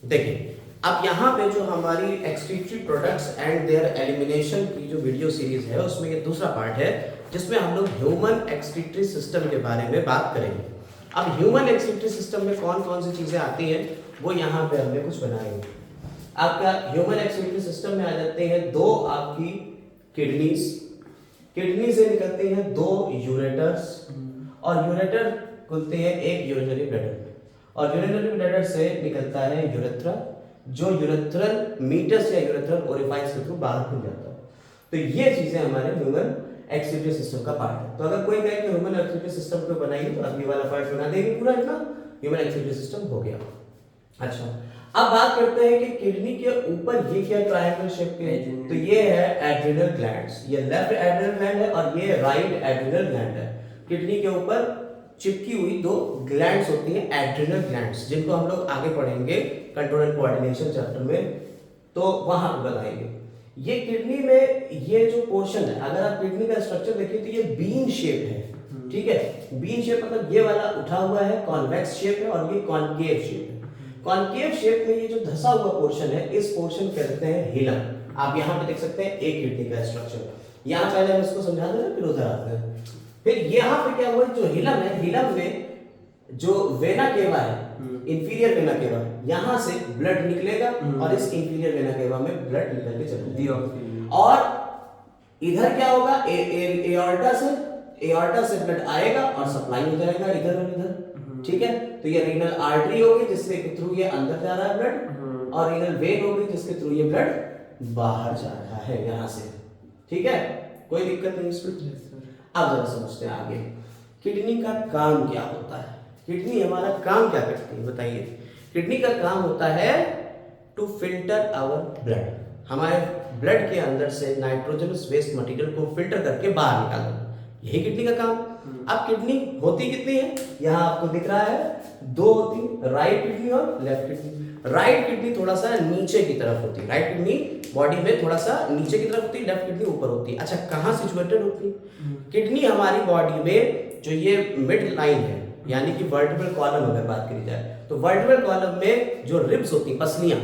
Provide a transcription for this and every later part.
देखिए, अब यहाँ पे जो हमारी excretory products and there elimination की जो वीडियो सीरीज है उसमें ये दूसरा पार्ट है जिसमें हम लोग ह्यूमन एक्सक्रीटरी सिस्टम के बारे में बात करेंगे। अब ह्यूमन एक्सक्रीटरी सिस्टम में कौन कौन सी चीजें आती हैं वो यहाँ पे हमने कुछ बनाएंगे। आपका ह्यूमन एक्सक्रीटरी सिस्टम में आ जाते हैं दो आपकी किडनीज, किडनी से निकलते हैं दो यूरेटर्स और यूरेटर खुलते हैं एक यूरिनरी ब्लैडर और यूरिनरी ब्लैडर से निकलता है यूरेथ्रा जो यूरेथ्रल मीटस या यूरेथ्रल ओरिफाइस के थ्रू बाहर खुल जाता है। तो ये चीजें हमारे ह्यूमन एक्सक्रीटरी सिस्टम का पार्ट है। तो अगर कोई कहे कि ह्यूमन एक्सक्रीटरी सिस्टम को बनाइए तो अगली वाला पार्ट बना देंगे, पूरा इतना ह्यूमन एक्सक्रीटरी सिस्टम हो गया। अच्छा, अब बात करते हैं कि किडनी के ऊपर ये क्या ट्रायंगल शेप के है, तो ये है एड्रिनल ग्लैंड्स, ये लेफ्ट एड्रिनल ग्लैंड है और ये राइट एड्रिनल ग्लैंड है। किडनी के ऊपर चिपकी हुई दो ग्लैंड्स होती हैं एड्रिनल ग्लैंड्स, जिनको हम लोग आगे पढ़ेंगे कंट्रोल एंड कोऑर्डिनेशन चैप्टर में, तो वहां पर बताएंगे। ये किडनी में ये जो पोर्शन है, अगर आप किडनी का स्ट्रक्चर देखिए तो ये बीन शेप है, ठीक है। बीन शेप मतलब ये वाला उठा हुआ है, कॉन्वेक्स शेप है और ये कॉनकेव शेप है। कॉनकेव शेप में ये जो धंसा हुआ पोर्शन है इस पोर्शन को कहते हैं हिलम। आप यहाँ पे देख सकते हैं एक किडनी का स्ट्रक्चर। यहाँ पहले हम इसको समझा दें फिर उधर आते हैं। फिर यहाँ पे क्या हुआ, जो हिलम है, हिलम में जो वेना केवा है, इंफीरियर वेना केवा, यहाँ से ब्लड निकलेगा और इस इंफीरियर वेना केवा में ब्लड निकल के चलेगा और इधर क्या होगा, एओर्टा से ब्लड आएगा और सप्लाई हो जाएगा इधर और इधर, ठीक है। तो ये रीनल आर्टरी होगी जिसके थ्रू ये अंदर जा रहा है ब्लड और रीनल वेन होगी जिसके थ्रू ये ब्लड बाहर जा रहा है यहाँ से, ठीक है। कोई दिक्कत नहीं इसमें। अब जरा समझते हैं आगे किडनी का काम क्या होता है। किडनी हमारा काम क्या करती है बताइए। किडनी का काम होता है टू फिल्टर आवर ब्लड, हमारे ब्लड के अंदर से नाइट्रोजनस वेस्ट मटेरियल को फिल्टर करके बाहर निकालना, यही किडनी का काम। अब किडनी होती कितनी है, यहाँ आपको दिख रहा है दो होती, राइट किडनी और लेफ्ट किडनी। राइट किडनी थोड़ा सा नीचे की तरफ होती है, राइट किडनी बॉडी में थोड़ा सा नीचे की तरफ होती है, लेफ्ट किडनी ऊपर होती है। अच्छा, कहाँ सिचुएटेड होती है किडनी हमारी बॉडी में? जो ये मिड लाइन है यानी कि वर्टिब्रल कॉलम अगर बात करी जाए तो वर्टिब्रल कॉलम में जो रिब्स होती है, पसलियां,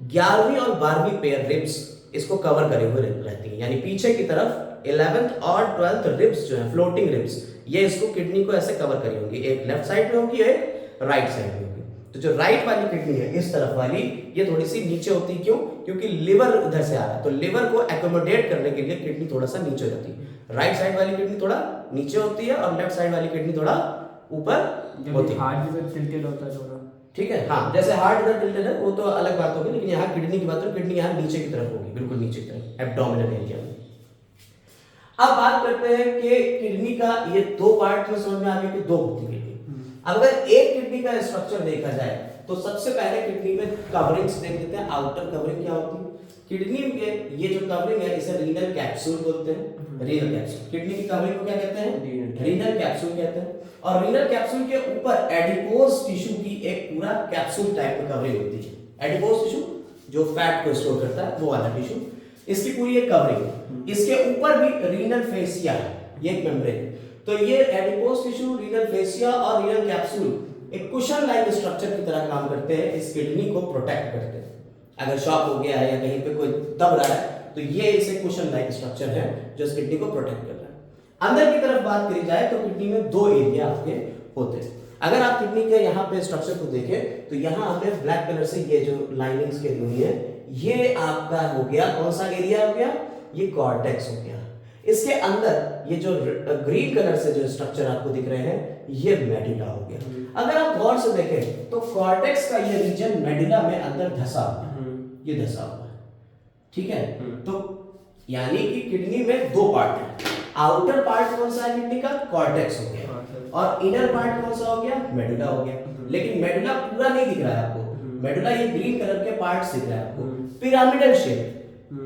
11वीं और 12वीं पेयर रिब्स इसको कवर करे हुए रहती है, यानी पीछे की तरफ 11th और 12th रिब्स जो है फ्लोटिंग रिब्स, ये इसको किडनी को ऐसे कवर करी होंगी, एक लेफ्ट साइड में होगी एक राइट साइड में होगी। तो जो राइट वाली किडनी है इस तरफ वाली, ये थोड़ी सी नीचे होती है, क्यों? क्योंकि लिवर उधर से आ रहा है, तो लिवर को एकोमोडेट करने के लिए किडनी थोड़ा सा नीचे रहती है। राइट साइड वाली किडनी थोड़ा नीचे होती है और लेफ्ट साइड वाली किडनी थोड़ा ऊपर होती है। हार्ट इधर टिल्टेड होता है थोड़ा, ठीक है, हाँ, जैसे हार्ट इधर टिल्टेड है वो तो अलग बात होगी, लेकिन यहाँ किडनी की बात करें, किडनी यहाँ नीचे की तरफ होगी, बिल्कुल नीचे की तरफ, एब्डोमिनल एरिया में। अब बात करते हैं कि किडनी का ये दो पार्ट में समझ में आ गया कि दो होती है किडनी। अगर एक किडनी का स्ट्रक्चर देखा जाए तो सबसे पहले किडनी में कवरिंग्स देख लेते हैं। आउटर कवरिंग क्या होती है किडनी में? ये जो कवरिंग है इसे रीनल कैप्सूल बोलते हैं। रीनल कैप्सूल, किडनी की कवरिंग को क्या कहते हैं? रीनल कैप्सूल कहते हैं। और रीनल कैप्सूल के ऊपर एडिपोज टिश्यू की एक पूरा कैप्सूल टाइप में कवरिंग होती है। एडिपोज टिश्यू जो फैट को स्टोर करता है वो वाला टिश्यू, इसकी पूरी एक कवरिंग है। इसके ऊपर भी रीनल फेसिया है, ये एक मेम्ब्रेन। तो ये एडिपोज टिश्यू, रीनल फेसिया और रीनल कैप्सूल एक कुशन लाइक स्ट्रक्चर की तरह काम करते हैं, इस किडनी को प्रोटेक्ट करते हैं। अगर शॉक हो गया है या कहीं पे कोई दब रहा है तो ये इसे कुशन लाइक स्ट्रक्चर है जो इस किडनी को प्रोटेक्ट कर रहा है। अंदर की तरफ बात करी जाए तो किडनी में दो एरिया आपके होते हैं। अगर आप किडनी के यहाँ पे स्ट्रक्चर को देखें तो यहाँ हमें ब्लैक कलर से ये जो लाइनिंग्स की हुई है, ये आपका हो गया कौन सा एरिया हो गया? ये कॉर्टेक्स हो गया। इसके अंदर ये जो ग्रीन कलर से जो स्ट्रक्चर आपको दिख रहे हैं ये मेडुला हो गया। अगर आप गौर से देखें तो कॉर्टेक्स का ये रीजन मेडुला में अंदर धंसा हुआ है, ये धंसा हुआ है, ठीक है। तो यानी कि किडनी में दो पार्ट है। आउटर पार्ट कौन सा है किडनी का? कॉर्टेक्स हो गया, और इनर पार्ट कौन सा हो गया? मेडुला हो गया। लेकिन मेडुला पूरा नहीं दिख रहा है आपको, मेडुला ये ग्रीन कलर के पार्ट्स दिख रहा है आपको, पिरामिडल शेप।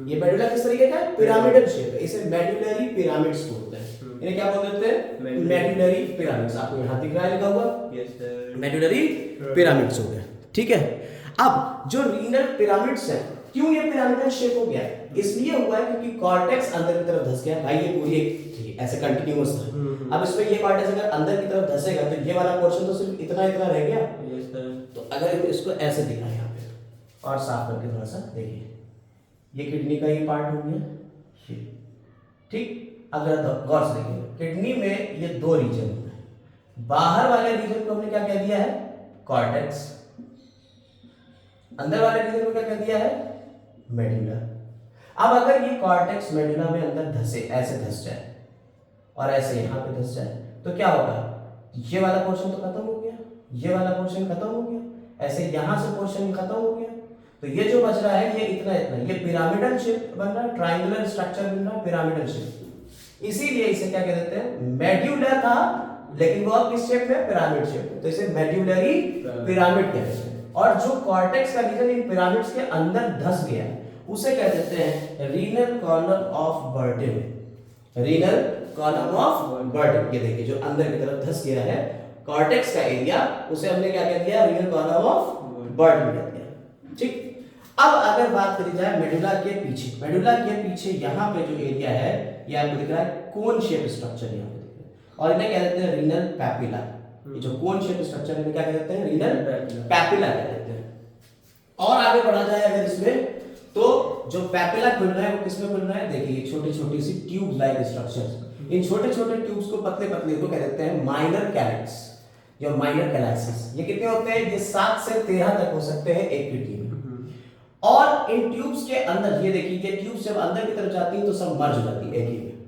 ये मेडुला किस तरीके का है? पिरामिडल शेप है। इसे मेडुलरी पिरामिड्स बोलते हैं। इन्हें क्या बोलते हैं? Medullary pyramids. आपको यहाँ दिख रहा है लिखा हुआ, मेडुलरी पिरामिड्स हो गया, ठीक है। अब जो रीनल पिरामिड्स हैं, क्यों ये पिरामिडल शेप हो गया? इसलिए हुआ है क्योंकि कॉर्टेक्स अंदर की तरफ धंस गया। भाई ये पूरी एक ऐसे कंटिन्यूअस था। अब इसमें ये पार्ट अगर अंदर की तरफ धंसेगा तो ये वाला पोर्शन तो सिर्फ इतना इतना रह गया। तो अगर इसको ऐसे दिखा यहाँ पे और साफ करके थोड़ा सा देखिए, ये किडनी का ये पार्ट हो गया ये, ठीक। अगर गौर से देखिए, किडनी में ये दो रीजन होते हैं। बाहर वाले रीजन को हमने क्या कह दिया है, कॉर्टेक्स। अंदर वाले रीजन को क्या कह दिया है, मेडुला। अब अगर ये कॉर्टेक्स मेडुला में अंदर धसे, ऐसे धस जाए और ऐसे यहाँ पे धस जाए तो क्या होगा, ये वाला पोर्शन तो खत्म हो गया, ये वाला पोर्शन खत्म हो गया, ऐसे यहाँ से पोर्शन खत्म हो गया, तो ये जो बच रहा है ये इतना इतना, ये पिरामिडल शेप बन रहा है, ट्रायंगुलर स्ट्रक्चर बन रहा है, पिरामिडल शेप। इसीलिए इसे क्या कह देते हैं, मेड्यूलर था, लेकिन वो अब किस शेप में, पिरामिड शेप में, तो इसे मेड्यूलरी पिरामिड कहते हैं। और जो कॉर्टेक्स का रीजन इन पिरामिड्स के अंदर धस गया उसे कह देते हैं renal column of Burton. Renal column of Burton, ये देखिए जो अंदर की तरफ धस गया है कॉर्टेक्स का एरिया, उसे हमने क्या कह दिया, रीनल कॉलम ऑफ बर्टन कह दिया, ठीक। अब अगर बात करी जाए मेडुला के पीछे, मेडुला के पीछे यहाँ पे जो एरिया है ये आपको दिख रहा है कोन शेप स्ट्रक्चर, यहाँ पे दिख रहा है, और इन्हें कह देते हैं रीनल पैपिला। ये जो कोन शेप स्ट्रक्चर है क्या कहते हैं, रीनल पैपिला कहते हैं। और आगे बढ़ा जाए अगर इसमें, तो जो पैपिला खुल रहा है वो किसमें खुल रहा है, देखिए छोटी छोटी सी ट्यूब लाइक स्ट्रक्चर्स, इन छोटे छोटे ट्यूब्स को पतले पतले को कह देते हैं माइनर कैलिक्स या माइनर कैलाइसिस। ये कितने होते हैं, ये 7 से 13 तक हो सकते हैं एक किडनी में। और इन ट्यूब्स के अंदर ये देखिए, ये ट्यूब्स जब अंदर की तरफ जाती हैं तो सब मर्ज हो जाती है एक ही में,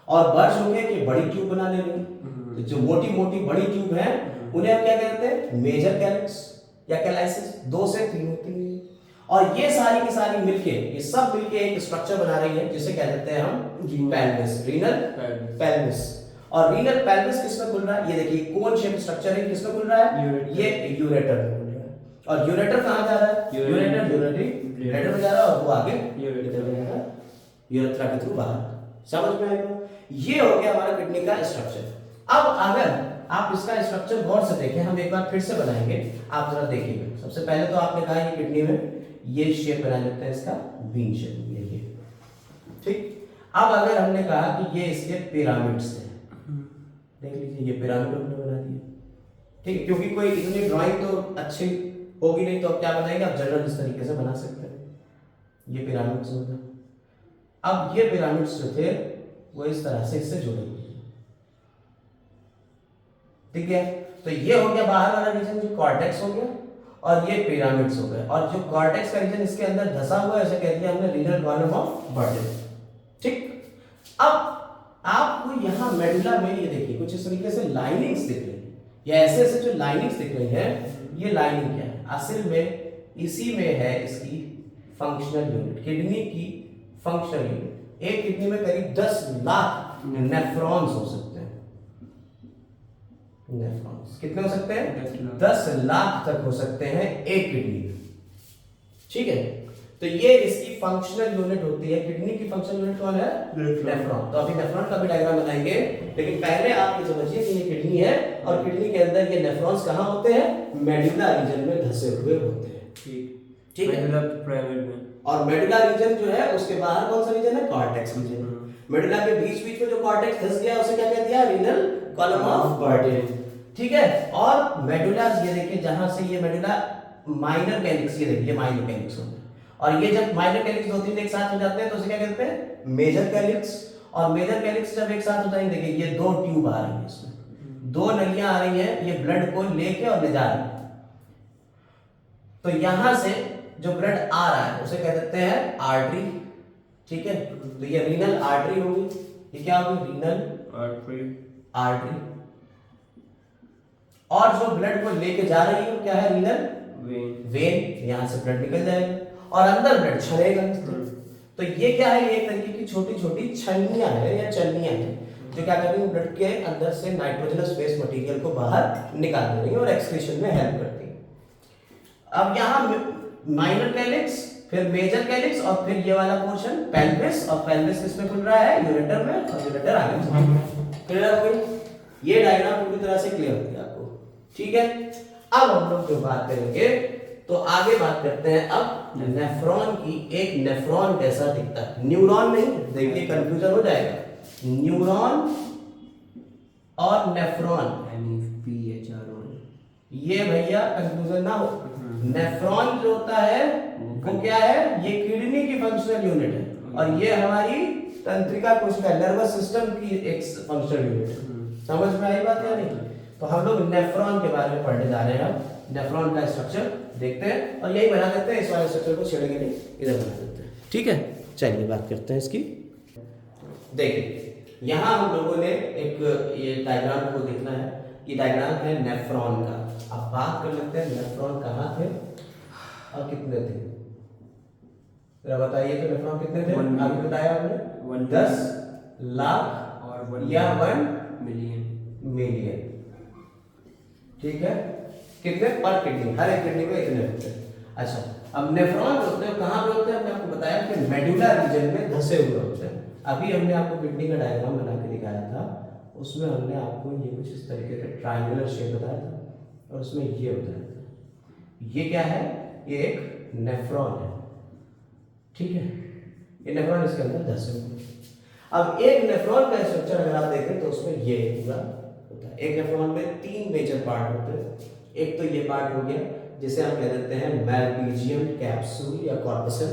और मर्ज होके कि बड़ी ट्यूब बना ले रही है। तो जो मोटी मोटी बड़ी ट्यूब है उन्हें हम क्या कहते हैं, मेजर कैलिक्स या कैलाइसिस, 2 से 3 होती है। और ये सारी की सारी मिलके, ये सब मिलके एक स्ट्रक्चर बना रही है जिसे कह देते हैं हम पेल्विस, रीनल पेल्विस। और रीनल पेल्विस किसमें खुल रहा है, ये देखिए कोन शेप स्ट्रक्चर है, किसमें खुल रहा है, ये यूरेटर में खुल रहा है। और यूरेटर कहां जा रहा है, यूरेटर यूरिनरी ब्लैडर में जा रहा है, और वो आगे यूरेथ्रा के थ्रू बाहर। समझ में आएगा, ये हो गया हमारा किडनी का स्ट्रक्चर। अब अगर आप इसका स्ट्रक्चर गौर से देखें, हम एक बार फिर से बनाएंगे, आप जरा देखिएगा। सबसे पहले तो आपने कहा ये किडनी में ये शेप बना लेते हैं इसका, वी शेप, ये ठीक। अब अगर हमने कहा कि ये इसके पिरामिड्स हैं, देख लीजिए ये पिरामिड हमने बना दिया, ठीक है, क्योंकि कोई इतनी ड्राइंग तो अच्छी होगी नहीं, तो अब क्या बनाएंगे, आप जनरल इस तरीके से बना सकते हैं, ये पिरामिड्स होगा। अब ये पिरामिड्स जो थे वो इस तरह से इससे जुड़े हुए, ठीक है। तो ये हो गया बाहर वाला रीजन जो कॉर्टेक्स हो गया, और ये पिरामिड्स हो गए, और जो कॉर्टेक्स का रीजन इसके अंदर धसा हुआ है उसे कह दिया हमने रीनल कॉलम ऑफ बर्टन, ठीक। अब आपको यहाँ मेडुला में ये देखिए कुछ इस तरीके से लाइनिंग्स दिख रही है, या ऐसे ऐसे जो लाइनिंग्स दिख रही है, ये लाइनिंग क्या है, असल में इसी में है इसकी फंक्शनल यूनिट, किडनी की फंक्शनल यूनिट। एक किडनी में करीब 10 लाख नेफ्रॉन्स हो सकते हैं, नेफ्रॉन्स कितने हो सकते हैं, 10 लाख तक हो सकते हैं एक किडनी में, ठीक है। तो ये इसकी फंक्शनल यूनिट होती है, किडनी की फंक्शनल यूनिट कौन है, नेफ्रॉन। तो अभी नेफ्रॉन का भी डायग्राम बनाएंगे, लेकिन पहले आप ये समझिए कि ये किडनी है, और किडनी के अंदर ये नेफ्रॉन्स कहाँ होते हैं, मेडुला रीजन में धसे हुए होते हैं, ठीक है, मेडुला पिरामिड में। और मेडुला रीजन जो है उसके बाहर कौन सा रीजन है, कॉर्टेक्स रीजन। मेडुला के बीच बीच में जो कॉर्टेक्स धस गया उसे क्या कह दिया, रीनल कॉलम ऑफ बर्टन, ठीक है। और मेडुला ये देखिए, जहां से ये मेडुला माइनर कैलिक्स, ये देखिए माइनर कैलिक्स होते हैं, और ये जब माइनर कैलिक्स 2-3 एक साथ हो जाते हैं तो उसे क्या कहते हैं, मेजर कैलिक्स। और मेजर कैलिक्स जब एक साथ हो जाएंगे, देखिए ये 2 ट्यूब आ रही है, इसमें 2 नलियां आ रही हैं, ये ब्लड को लेके और ले जा रही है। तो यहां से जो ब्लड आ रहा है उसे कह देते हैं आर्टरी, ठीक है। तो ये रीनल आर्टरी होगी, ये क्या होगी, रीनल आर्टरी। और जो ब्लड को लेके जा रही है क्या है, रीनल वेन। यहां से ब्लड निकल जाएगा और अंदर ब्लड छड़ेगा। तो ये क्या है, ये एक तरीके की छोटी छोटी छन्नियां है या चन्नियां हैं, जो क्या कर रही है, ब्लड के अंदर से नाइट्रोजनस वेस्ट मटेरियल को बाहर निकाल दे रही है और एक्सक्रीशन में हेल्प करती है। अब यहाँ माइनर कैलिक्स, फिर मेजर कैलिक्स, और फिर ये वाला पोर्शन पेल्विस, और पेल्विस किसमें खुल रहा है, यूरेटर में, और यूरेटर आगे क्लियर हो गई। ये डायग्राम पूरी तरह से क्लियर हो गया आपको, ठीक है। अब हम लोग जो बात करेंगे तो आगे बात करते हैं अब नेफ्रॉन की। एक नेफ्रॉन कैसा दिखता है, न्यूरॉन नहीं, देखिए कंफ्यूजन हो जाएगा, न्यूरॉन और नेफ्रॉन, ये भैया कंफ्यूजन ना हो। नेफ्रॉन जो होता है वो क्या है, ये किडनी की फंक्शनल यूनिट है, और ये हमारी तंत्रिका कोशिका नर्वस सिस्टम की एक फंक्शनल यूनिट है। समझ में आई बात या नहीं? तो हम लोग नेफ्रॉन के बारे में पढ़ने जा रहे हैं। अब नेफ्रॉन का स्ट्रक्चर देखते हैं और यही बना देते हैं, इस वाले स्ट्रक्चर को छेड़ेंगे नहीं, इधर बना देते हैं। ठीक है, चलिए बात करते हैं इसकी। देखिए यहाँ हम लोगों ने एक ये डायग्राम को देखना है, ये डायग्राम है नेफ्रॉन का। अब बात कर लेते हैं नेफ्रॉन कहाँ थे और कितने थे, जरा बताइए। तो नेफ्रॉन कितने थे अभी बताया हमने, 10 लाख और या 1 मिलियन। ठीक है, कितने पर किडनी, हर एक किडनी में इतने होते हैं। अच्छा, अब नेफ्रॉन होते हैं कहाँ पे होते हैं, हमने आपको बताया कि मेडुला रीजन में धंसे हुए होते हैं। अभी हमने आपको किडनी का डायग्राम बना के दिखाया था, उसमें हमने आपको ये कुछ इस तरीके का ट्रायंगुलर शेप बताया था और उसमें ये बताया था। ये क्या है, ये एक नेफ्रॉन है। ठीक है, ये नेफ्रॉन इसके अंदर धंसे हुए। अब एक नेफ्रॉन का स्ट्रक्चर अगर आप देखें तो उसमें ये पूरा होता है। एक नेफ्रॉन में 3 मेजर पार्ट होते हैं। एक तो ये पार्ट हो गया जिसे हम कह देते हैं मैल्पिजियम कैप्सूल या कॉर्पसल,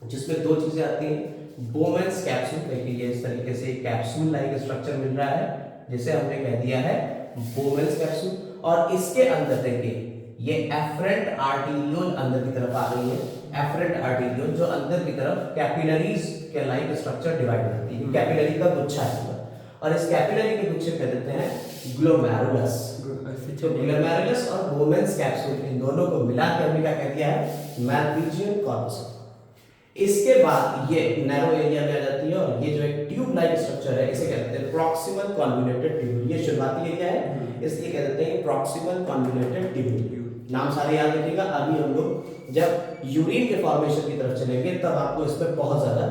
जिसमें 2 चीजें आती हैं। बोमेंस कैप्सूल, देखिए ये इस तरीके से कैप्सूल लाइक स्ट्रक्चर मिल रहा है जिसे हमने कह दिया है बोमेंस कैप्सूल, और इसके अंदर देखिए ये एफरेंट आर्टेरियोल अंदर की तरफ आ रही है। एफरेंट आर्टेरियोल जो अंदर की तरफ कैपिलरीज के लाइक स्ट्रक्चर डिवाइड करती है। कैपिलरी का गुच्छा है और इस कैपिलरी के गुच्छे कह देते हैं ग्लोमेरुलस। तो ग्लोमेरुलस और बोमेंस कैप्सूल इन दोनों को मिला के हमने क्या कह दिया है, मैल्पिजियम कॉर्पस। इसके बाद ये नैरो एरिया में आ जाती है और ये जो एक ट्यूब लाइक स्ट्रक्चर है इसे कहते हैं प्रॉक्सिमल कॉन्वोल्यूटेड ट्यूब्यूल। ये शुरुआती एरिया है, इसलिए कह देते हैं प्रॉक्सिमल कॉन्वोल्यूटेड ट्यूब्यूल। नाम सारे याद रखिएगा। अभी हम लोग जब यूरिन के फॉर्मेशन की तरफ चलेंगे तब आपको इस पर बहुत ज्यादा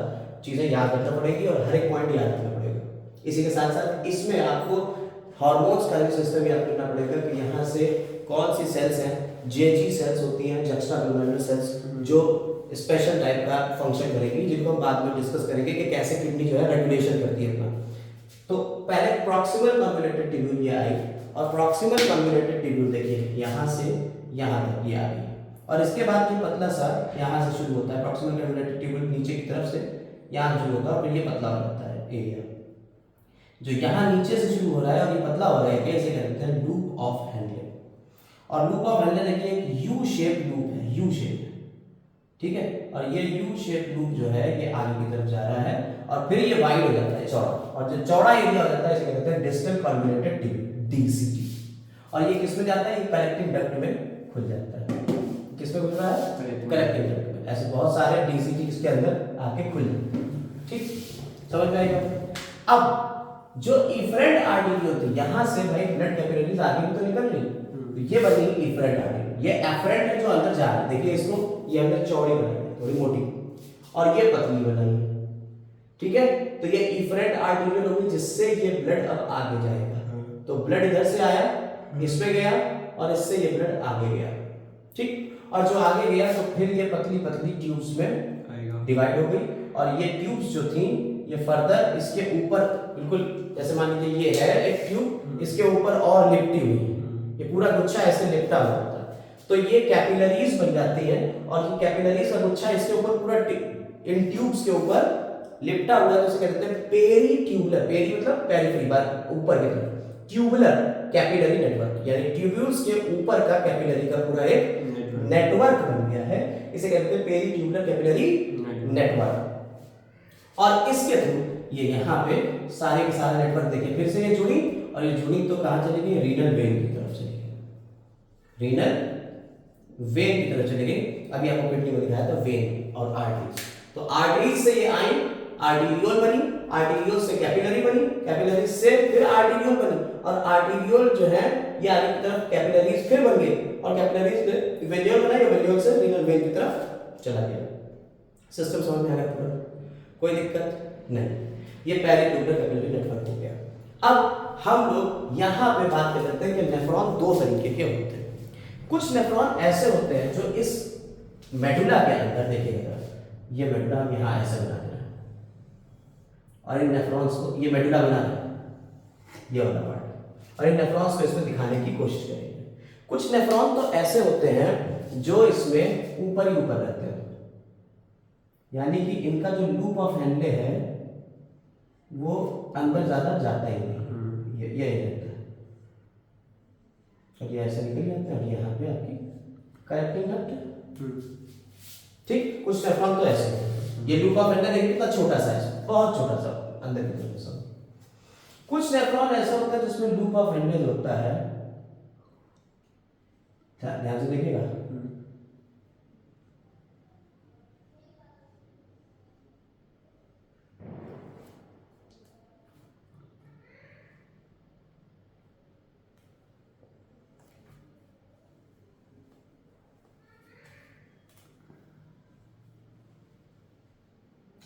चीजें याद रखना पड़ेगी और हर एक पॉइंट याद रखना पड़ेगा। इसी के साथ साथ इसमें आपको हार्मोन्स का भी सिस्टम याद करना पड़ेगा कि यहाँ से कौन सी सेल्स हैं, जेजी सेल्स होती हैं, जक्स्टाग्लोमेरुलर सेल्स, जो स्पेशल टाइप का फंक्शन करेगी, जिनको हम बाद में डिस्कस करेंगे कि कैसे किडनी जो है रेगुलेशन करती है अपना। तो पहले प्रॉक्सिमल कॉन्वोल्यूटेड ट्यूब्यूल ये आई, और प्रॉक्सिमल कॉन्वोल्यूटेड ट्यूब्यूल देखिए यहाँ से यहाँ तक ये आ गई, और इसके बाद ये पतला सा यहाँ से शुरू होता है। प्रॉक्सिमल कॉन्वोल्यूटेड ट्यूब्यूल नीचे की तरफ से यहाँ शुरू होता है और फिर ये पतला हो जाता है एरिया, जो यहाँ नीचे से शुरू हो रहा है और ये पतला हो रहा है, कैसे कहते हैं लूप ऑफ हेनले। और लूप ऑफ हेनले देखिए एक यू शेप लूप है, यू शेप, ठीक है, और ये यू शेप लूप जो है ये आगे की तरफ जा रहा है और फिर ये वाइड हो जाता है, चौड़ा, और जो चौड़ा एरिया हो जाता है इसे कहते हैं डिस्टल कॉन्वोल्यूटेड ट्यूब्यूल, डीसीटी। और ये किसमें जाता है, ये कलेक्टिंग डक्ट में खुल जाता है। किसमें खुल रहा है, कलेक्टिंग डक्ट में। ऐसे बहुत सारे डीसीटी इसके अंदर आके खुल जाते हैं। ठीक, समझ में आएगा। अब जो इफरेंट आर्टरी होती है, यहाँ से भाई ब्लड कैपिलरीज आगे भी तो निकल रही, तो ये बनी इफरेंट आर्टरी। ये एफरेंट है जो अंदर जा रहा है, देखिए इसको ये हमने चौड़ी बनाई है, थोड़ी मोटी, और ये पतली बनाई है, ठीक है। तो ये इफरेंट आर्टरी होगी जिससे ये ब्लड अब आगे जाएगा। तो ब्लड इधर से आया, इसमें गया, और इससे ये ब्लड आगे गया, ठीक। और जो आगे गया तो फिर ये पतली पतली ट्यूब्स में डिवाइड हो गई, और ये ट्यूब्स जो थी ये फर्दर इसके ऊपर बिल्कुल, जैसे मान लीजिए ये है एक ट्यूब, इसके ऊपर और लिपटी हुई है, ये पूरा गुच्छा ऐसे लिपटा हुआ होता है, तो ये कैपिलरीज बन जाती है, और ये कैपिलरीज का गुच्छा इसके ऊपर पूरा इन ट्यूब्स के ऊपर लिपटा हुआ है, तो इसे कहते हैं पेरी ट्यूबुलर। पेरी मतलब पेरिफेरी, बात ऊपर की तरफ, ट्यूबुलर कैपिलरी नेटवर्क, यानी ट्यूब्यूल्स के ऊपर का कैपिलरी का पूरा एक नेटवर्क बन गया है, इसे कहते हैं पेरी ट्यूबुलर कैपिलरी नेटवर्क। और इसके थ्रू ये यहाँ पे सारे के सारे नेटवर्क देखिए फिर से ये जुड़ी, और ये जुड़ी तो कहाँ चली गई, रीनल वेन की तरफ चली गई, रीनल वेन की तरफ चली गई। अभी आपको किडनी में दिखाया था वेन और आर्टरीज, तो आर्टरीज से ये आई, आर्टेरियोल बनी, आर्टेरियोल से कैपिलरी बनी, कैपिलरी से फिर आर्टेरियोल बनी, और आर्टेरियोल जो है ये आगे की तरफ कैपिलरीज फिर बन गई, और कैपिलरीज ने वेन्यूल बनाई, वेन्यूल से रीनल वेन की तरफ चला गया। सिस्टम समझ में आ गया पूरा, कोई दिक्कत नहीं। ये पेरिट्यूबुलर कैपिलरी नेटवर्क हो गया। अब हम लोग यहाँ पे बात कर लेते हैं कि नेफ्रॉन 2 तरीके के होते हैं। कुछ नेफ्रॉन ऐसे होते हैं जो इस मेडुला के अंदर, देखिएगा ये मेडुला हम यहाँ ऐसे बना दे रहे हैं, और इन नेफ्रॉन्स को ये मेडुला बना रहे हैं, ये वाला पार्ट, और इन नेफ्रॉन्स को इसमें दिखाने की कोशिश करेंगे। कुछ नेफ्रॉन तो ऐसे होते हैं जो इसमें ऊपर ही ऊपर रहते हैं, यानी कि इनका जो लूप ऑफ हेनले है वो अंदर ज्यादा जाता ही नहीं, ये रहता है। और ये ऐसे निकल जाता है और यहाँ पे आपकी करेक्टिंग नट है। ठीक, कुछ नेफ्रॉन तो ऐसे है, ये लूप ऑफ हेनले देखिए कितना छोटा सा है, बहुत छोटा सा अंदर की तरफ सब। कुछ नेफ्रॉन ऐसा होता है जिसमें लूप ऑफ हेनले होता है, ध्यान से देखिएगा,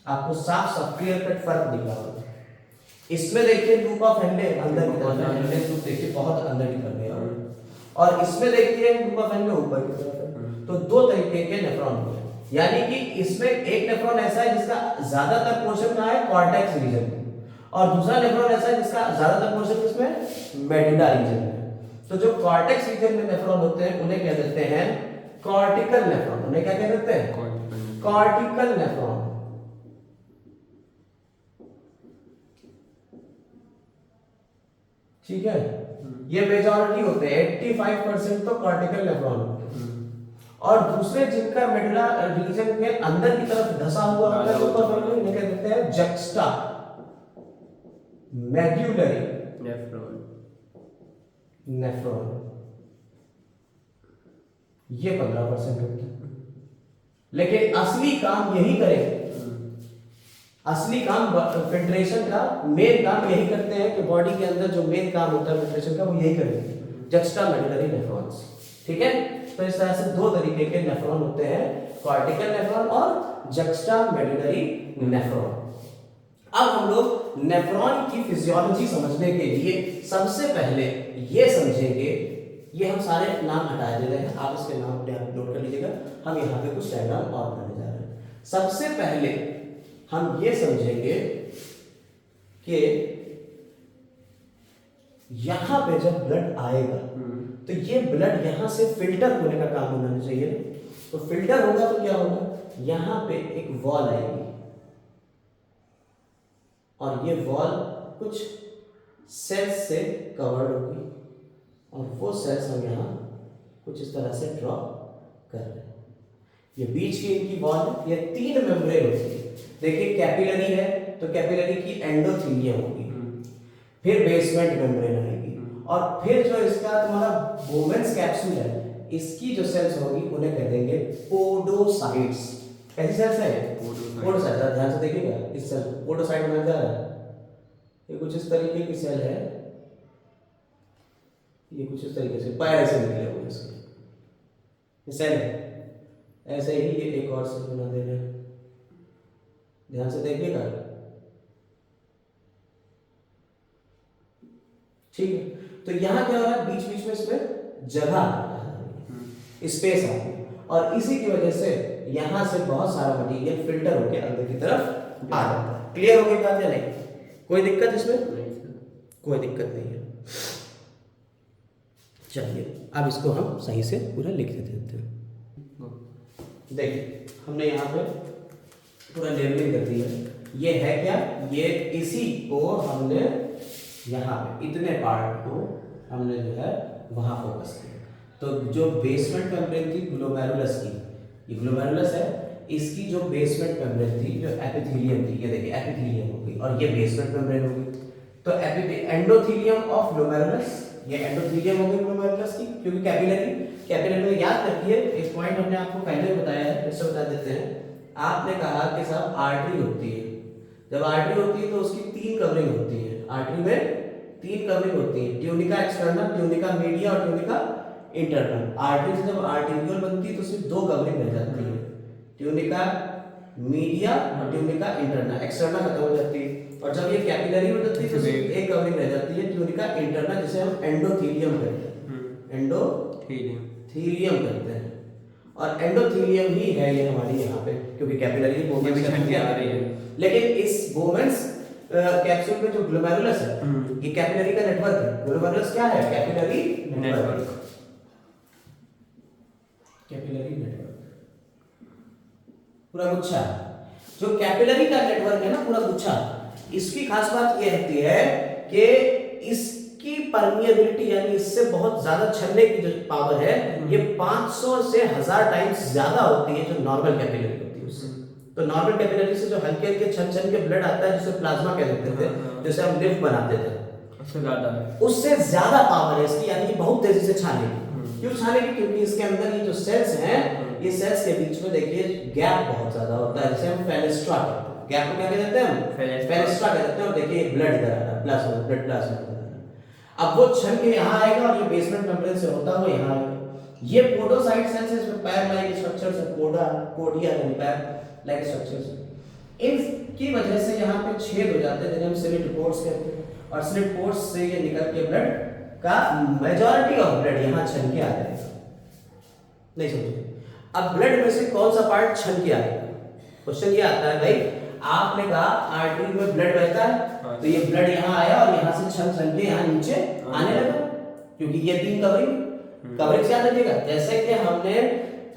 आपको साफ साफ क्लियर कट फर्क दिख रहा होगा। इसमें देखिए लूप ऑफ हेनले अंदर की तरफ है, हेनले लूप देखिए बहुत अंदर की तरफ है, और इसमें देखिए लूप ऑफ हेनले ऊपर की तरफ है। तो दो तरीके के नेफ्रॉन होते हैं, यानी कि इसमें एक नेफ्रॉन ऐसा है जिसका ज्यादातर पोर्शन कहाँ है, कॉर्टेक्स रीजन में, और दूसरा नेफ्रॉन ऐसा है जिसका ज्यादातर पोर्शन किसमें, मेडुला रीजन में। तो जो कॉर्टेक्स रीजन में नेफ्रॉन होते हैं उन्हें क्या कहते हैं, कॉर्टिकल नेफ्रॉन। उन्हें क्या कहते हैं, कॉर्टिकल नेफ्रॉन। ठीक है, ये मेजॉरिटी होते हैं, 85% तो कॉर्टिकल नेफ्रॉन होते हैं, और दूसरे जिनका मेडुला रीजन के अंदर की तरफ धंसा हुआ होता है तो इन्हें क्या कहते हैं, जक्स्टा मेड्यूलरी नेफ्रॉन। ये 15% होते हैं, लेकिन असली काम यही करेंगे, असली काम फिल्ट्रेशन का मेन काम यही करते हैं कि बॉडी के अंदर जो मेन काम होता है फिल्ट्रेशन का वो यही करेंगे, जक्स्टा मेडुलरी नेफ्रॉन्स। ठीक है, तो इस तरह से दो तरीके के नेफ्रॉन होते हैं, कॉर्टिकल नेफ्रॉन और जक्स्टा मेडुलरी नेफ्रॉन। अब हम लोग नेफ्रॉन की फिजियोलॉजी समझने के लिए सबसे पहले ये समझेंगे, ये हम सारे नाम हटा दे रहे हैं, आप इसके नाम अपने आप नोट कर लीजिएगा, हम यहाँ पे कुछ डायग्राम और बनाने जा रहे हैं। सबसे पहले हम ये समझेंगे कि यहां पे जब ब्लड आएगा तो ये ब्लड यहां से फिल्टर होने का काम होना चाहिए। तो फिल्टर होगा तो क्या होगा, यहां पे एक वॉल आएगी और ये वॉल कुछ सेल्स से कवर्ड होगी, और वो सेल्स हम यहां कुछ इस तरह से ड्रॉ कर रहे हैं। ये बीच की इनकी वॉल, ये 3 मेम्ब्रेन होती है। देखिए कैपिलरी है तो कैपिलरी की एंडोथीलियम होगी, फिर बेसमेंट मेम्ब्रेन आएगी, और फिर जो इसका तुम्हारा बोवेंस कैप्सूल है, इसकी जो सेल्स होगी उन्हें कह देंगे पोडोसाइट्स। कैसी सेल्स है, पोडोसाइट्स। ध्यान से देखिएगा, इस सेल पोडोसाइट में क्या है, ये कुछ इस तरीके की सेल है, ये कुछ इस तरीके से पैर ऐसे निकले हुए इसके सेल है, ऐसे ही ये एक और सेल बना दे रहे हैं, ध्यान से देखिएगा। ठीक है, तो यहां क्या हो रहा है, बीच बीच में इसमें जगह आ रहा है, स्पेस आ रही है, और इसी की वजह से यहां से बहुत सारा मटेरियल फिल्टर होकर अंदर की तरफ आ जाता है। क्लियर हो गई बात या नहीं, कोई दिक्कत इसमें, कोई दिक्कत नहीं है। चलिए अब इसको हम सही से पूरा लिख देते हैं। देखिए हमने यहाँ पे पूरा लेबलिंग कर दी है, ये है क्या, ये इसी को हमने यहाँ पे इतने पार्ट को हमने जो है वहाँ फोकस किया। तो जो बेसमेंट मेम्ब्रेन थी ग्लोमेरुलस की, ये ग्लोमेरुलस है, इसकी जो बेसमेंट मेम्ब्रेन थी, जो एपिथेलियम थी, ये देखिए एपिथेलियम हो गई, और ये बेसमेंट मेम्ब्रेन हो गई। तो एंडोथीलियम ऑफ ग्लोमेरुलस, ये एंडोथीलियम हो गई ग्लोमेरुलस की, क्योंकि कैपिलरी में याद रखिए, एक पॉइंट हमने आपको पहले बताया है, फिर से बता देते हैं। आपने कहा कि साहब आर्टरी होती है, जब आर्टरी होती है तो उसकी 3 कवरिंग होती है, आर्टरी में 3 कवरिंग होती है, ट्यूनिका एक्सटर्नल, ट्यूनिका मीडिया और ट्यूनिका इंटरनल। आर्टरी से जब आर्टिरियल बनती है तो सिर्फ 2 कवरिंग रह जाती है, ट्यूनिका मीडिया और ट्यूनिका इंटरनल, एक्सटर्नल खत्म हो जाती है। और जब ये कैपिलरी में बनती है तो सिर्फ एक कवरिंग रह जाती है, ट्यूनिका इंटरनल, जिसे हम एंडोथीलियम कहते हैं, एंडोथीलियम कहते हैं। और एंडोथीलियम ही है ये हमारी यहाँ पे, क्योंकि कैपिलरी बोवेंस आ रही है। लेकिन इस बोवेंस कैप्सूल में जो ग्लोमेरुलस है, ये कैपिलरी का नेटवर्क है। ग्लोमेरुलस क्या है, कैपिलरी नेटवर्क, कैपिलरी पूरा गुच्छा। जो कैपिलरी का नेटवर्क है ना, पूरा गुच्छा, इसकी खास बात ये रहती है कि इसकी परमिएबिलिटी यानी इससे बहुत ज्यादा छलने की जो पावर है ये 500 से 1000 टाइम्स ज्यादा होती है जो नॉर्मल कैपिलरी होती है उससे। तो नॉर्मल कैपिलरी से जो हल्के हल्के छन छन के ब्लड आता है जिसे प्लाज्मा कह देते थे, जैसे हम लिफ्ट बनाते थे, उससे ज्यादा पावर है इसकी, यानी कि बहुत तेजी से छानेगी। क्यों छानेगी? क्योंकि इसके अंदर ये जो सेल्स हैं, ये सेल्स के बीच में देखिए गैप बहुत ज्यादा होता है, जिसे हम फेनेस्ट्रा कहते हैं। गैप को क्या कहते हैं हम? फेनेस्ट्रा कहते हैं। और देखिए ब्लड इधर आ रहा है, प्लाज्मा, ब्लड प्लाज्मा। अब वो छन के यहाँ आएगा और ये बेसमेंट मेम्ब्रेन से होता हुआ यहाँ आएगा। ये पोडोसाइट सेल्स इसमें पैर लाइक स्ट्रक्चर्स है, पोडिया यानी पैर लाइक स्ट्रक्चर्स। इनकी वजह से यहाँ पे छेद हो जाते हैं जिन्हें हम स्लिट पोर्ट्स कहते हैं, और स्लिट पोर्ट्स से ये निकल के ब्लड का मेजॉरिटी ऑफ ब्लड यहाँ छन के आ जाएगा। नहीं समझे? अब ब्लड में से कौन सा पार्ट छन के आएगा? क्वेश्चन ये आता है भाई, आपने कहा आर्टरी में ब्लड बहता है, तो ये ब्लड यहाँ आया और यहाँ से छन छन के यहाँ नीचे आने लगा, क्योंकि ये तीन कवरिंग से याद रखिएगा। जैसे कि हमने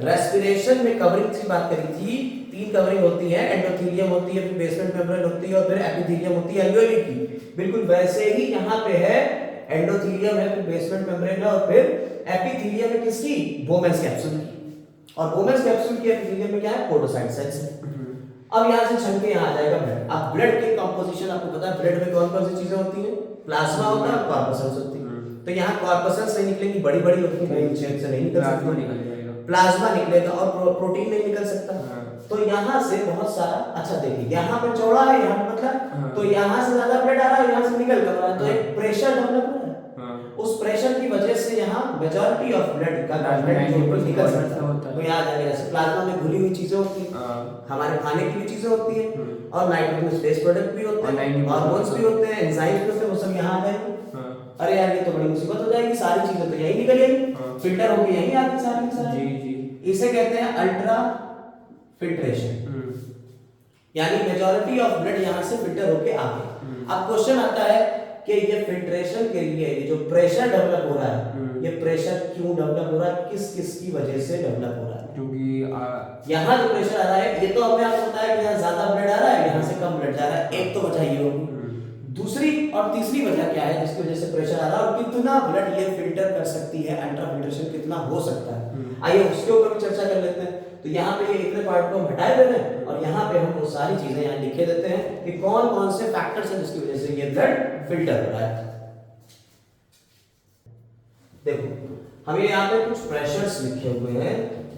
रेस्पिरेशन में कवरिंग की बात करी थी, तीन कवरिंग होती है, एंडोथेलियम होती है, फिर बेसमेंट मेम्ब्रेन होती है और फिर एपिथेलियम होती है एल्वियोली की। बिल्कुल वैसे ही यहाँ पे है, एंडोथेलियम है, फिर बेसमेंट मेम्ब्रेन है और फिर एपिथेलियम है किसकी? बोमेन्स कैप्सूल की। और बोमेन्स कैप्सूल की एपिथेलियम में क्या है? पोडोसाइट सेल्स है। अब यहाँ से छन के यहाँ आ जाएगा ब्लड। अब ब्लड की कंपोजिशन आपको पता है, ब्लड में कौन कौन सी चीजें होती हैं? प्लाज्मा होता है, कॉर्पसल्स होती है। तो यहाँ कॉर्पसल्स नहीं निकलेंगी, बड़ी बड़ी होती है, छेद से नहीं निकल सकती, प्लाज्मा निकलेगा और प्रोटीन नहीं निकल सकता। तो यहाँ से बहुत सारा, अच्छा देखिए यहाँ पे चौड़ा है, यहाँ पे मतलब, तो यहाँ से ज्यादा ब्लड आ रहा है, यहाँ से निकल कर रहा है, तो एक प्रेशर डेवलप हो रहा है। उस प्रेशर की वजह से यहाँ मेजॉरिटी ऑफ ब्लड का ब्लड निकल सकता है। तो यहाँ जाके जैसे प्लाज्मा में घुली हुई चीजें होती हैं, हमारे खाने की भी चीजें होती हैं, और नाइट्रोजन स्पेस प्रोडक्ट भी होते हैं, हार्मोन्स भी होते हैं, एंजाइम्स भी होते हैं, वो सब यहाँ आ जाएंगे। अरे यार ये तो बड़ी मुसीबत हो जाएगी, सारी चीजें तो यही निकल जाएंगी, फिल्टर होके यही आती सारी की सारी। इसे कहते हैं अल्ट्रा फिल्ट्रेशन, यानी मेजॉरिटी ऑफ ब्लड यहाँ से फिल्टर होके आ गए। अब क्वेश्चन आता है कि ये फिल्ट्रेशन के लिए ये जो प्रेशर डेवलप हो रहा है, ये प्रेशर क्यों डेवलप हो रहा है, किस किस की वजह से डेवलप हो रहा है? क्योंकि यहाँ जो प्रेशर आ रहा है, ये तो हमें आपको बताया कि यहाँ ज्यादा ब्लड आ रहा है, यहाँ से कम ब्लड जा रहा है, एक तो वजह ये होगी। दूसरी और तीसरी वजह क्या है जिसकी वजह से प्रेशर आ रहा है, और कितना ब्लड ये फिल्टर कर सकती है, अल्ट्रा फिल्ट्रेशन कितना हो सकता है, आइए उसके ऊपर भी चर्चा कर लेते हैं। तो यहाँ पे ये इतने पार्ट को हम हटाए देते हैं और यहाँ पे हम वो सारी चीजें यहाँ लिखे देते हैं कि कौन कौन से फैक्टर्स हैं जिसकी वजह से ये ब्लड फिल्टर हो रहा है। देखो हम यहाँ पे कुछ प्रेशर्स लिखे हुए हैं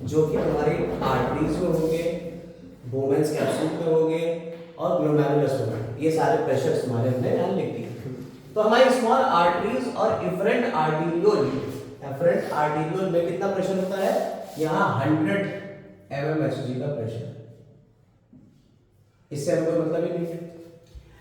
जो कि हमारी आर्टरीज में होंगे, बोमेन्स कैप्सूल में होंगे और ग्लोमेरुलस में होंगे। ये सारे प्रेशर्स हमारे हमने यहाँ लिख दिए। तो हमारी स्मॉल आर्टरीज और इफरेंट आर्टेरियोल में कितना प्रेशर होता है? यहाँ 100 mmHg का प्रेशर। इससे हमें कोई मतलब ही नहीं है।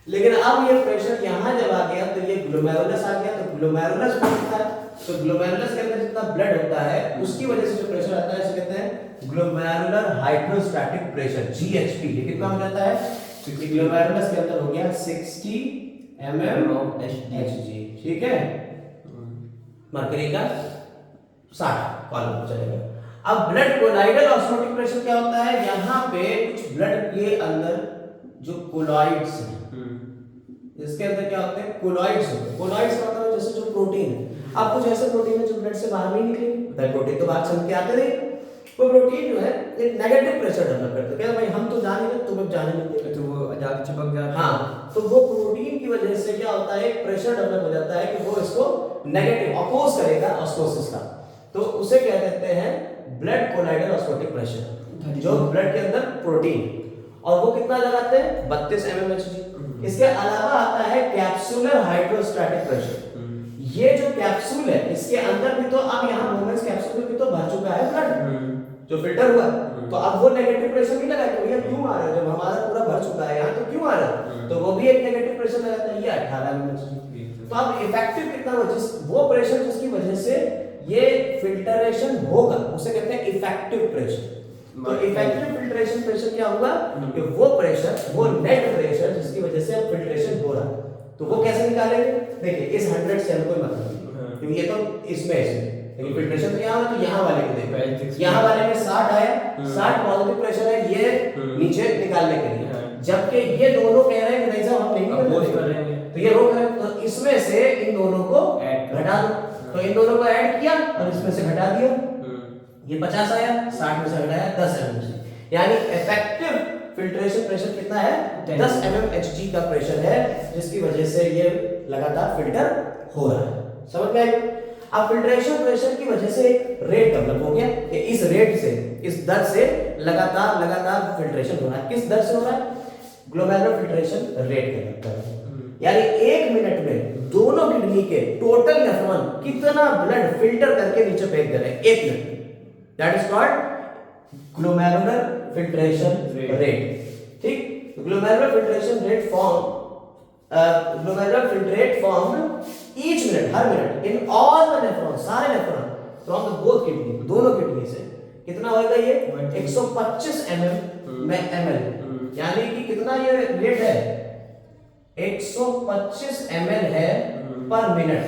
लेकिन अब ये प्रेशर यहाँ जब आ गया तो ये ग्लोमेरुलस आ गया, तो ग्लोमेरुलस में कितना है? तो ग्लोमेरुलस के अंदर जितना ब्लड होता है उसकी वजह से जो प्रेशर आता है इसे कहते हैं ग्लोमेरुलर हाइड्रोस्टैटिक प्रेशर, GHP। ये कितना हो जाता है? क्योंकि ग्लोमेरुलस के अंदर हो गया 60 mmHg, ठीक है। मरकरी का 60 कॉलम पर चलेगा। अब ब्लड कोलाइडल ऑस्मोटिक प्रेशर क्या होता है? यहाँ पे कुछ ब्लड के अंदर जो कोलॉइड्स हैं, इसके अंदर क्या होते हैं? कोलॉइड्स होते हैं। कोलॉइड्स का मतलब जैसे जो प्रोटीन है, अब कुछ ऐसे प्रोटीन है जो ब्लड से बाहर नहीं निकलेंगे, प्रोटीन तो बाहर चल के आते नहीं, वो प्रोटीन जो है एक नेगेटिव प्रेशर डेवलप करते हैं। कहते भाई हम तो जान ही नहीं, तुम्हें जाने नहीं देते, तो वो जाके चिपक जाता है। हाँ, तो वो प्रोटीन की वजह से क्या होता है, एक प्रेशर डेवलप हो जाता है कि वो इसको नेगेटिव अपोज करेगा ऑस्मोसिस का, तो उसे क्या कहते हैं? Blood colloidal osmotic pressure. जो ब्लड के अंदर प्रोटीन, और वो कितना लगाते हैं? 32 mmHg। इसके अलावा आता है कैप्सुलर हाइड्रोस्टैटिक प्रेशर। ये जो कैप्सूल है इसके अंदर भी तो अब यहाँ मोमेंट्स कैप्सूल में भी तो भर चुका है ब्लड जो फिल्टर हुआ, तो अब वो नेगेटिव प्रेशर नहीं लगाएगा। भैया क्यों आ रहा है? जब हमारा पूरा भर चुका है यहाँ, तो क्यों आ रहा है? तो वो भी एक नेगेटिव प्रेशर लगाता है, ये 18 mmHg। तो अब इफेक्टिव कितना हो? जिस वो प्रेशर जिसकी वजह से ये फिल्टरेशन होगा उसे कहते हैं इफेक्टिव प्रेशर। तो इफेक्टिव फिल्ट्रेशन प्रेशर क्या होगा? कि वो प्रेशर, वो नेट प्रेशर जिसकी वजह से अब फिल्ट्रेशन हो रहा है, तो वो कैसे निकालेंगे? देखिए इस 100 से कोई मतलब नहीं, क्योंकि ये तो इसमें लेकिन फिल्ट्रेशन तो यहाँ तो यहाँ वाले को देखो, यहाँ वाले में 60 आया, 60 पॉजिटिव प्रेशर है ये नीचे निकालने के लिए, जबकि ये दोनों कह रहे हैं कि नहीं साहब हम नहीं कर रहे हैं, तो ये रोक रहे हैं, तो इसमें से इन दोनों को घटा दो, तो इन दोनों को ऐड किया और इसमें से घटा दिया, ये 50 आया, 60 में से घटाया 10 mm, यानी इफेक्टिव फिल्ट्रेशन प्रेशर कितना है 10 mm Hg का प्रेशर है, जिसकी वजह से ये लगातार फिल्टर हो रहा है। समझ में आएगा? अब फिल्ट्रेशन प्रेशर की वजह से एक रेट डेवलप हो गया कि इस रेट से, इस दर से लगातार फिल्ट्रेशन हो रहा है। किस दर से हो रहा है? ग्लोमेरुलर फिल्ट्रेशन रेट के दर, यानी 1 मिनट में दोनों किडनी के टोटल नेफ्रॉन कितना ब्लड फिल्टर करके नीचे फेंक दे रहे हैं 1 मिनट में, that is called glomerular filtration rate. ठीक, glomerular filtration rate glomerular filtrate formed each minute, हर मिनट, इन ऑल द नेफ्रॉन, सारे nephron from the both kidney, दोनों किडनी से कितना होगा ये 125 mm में ml, यानी कि कितना ये रेट है 125 ml है पर मिनट।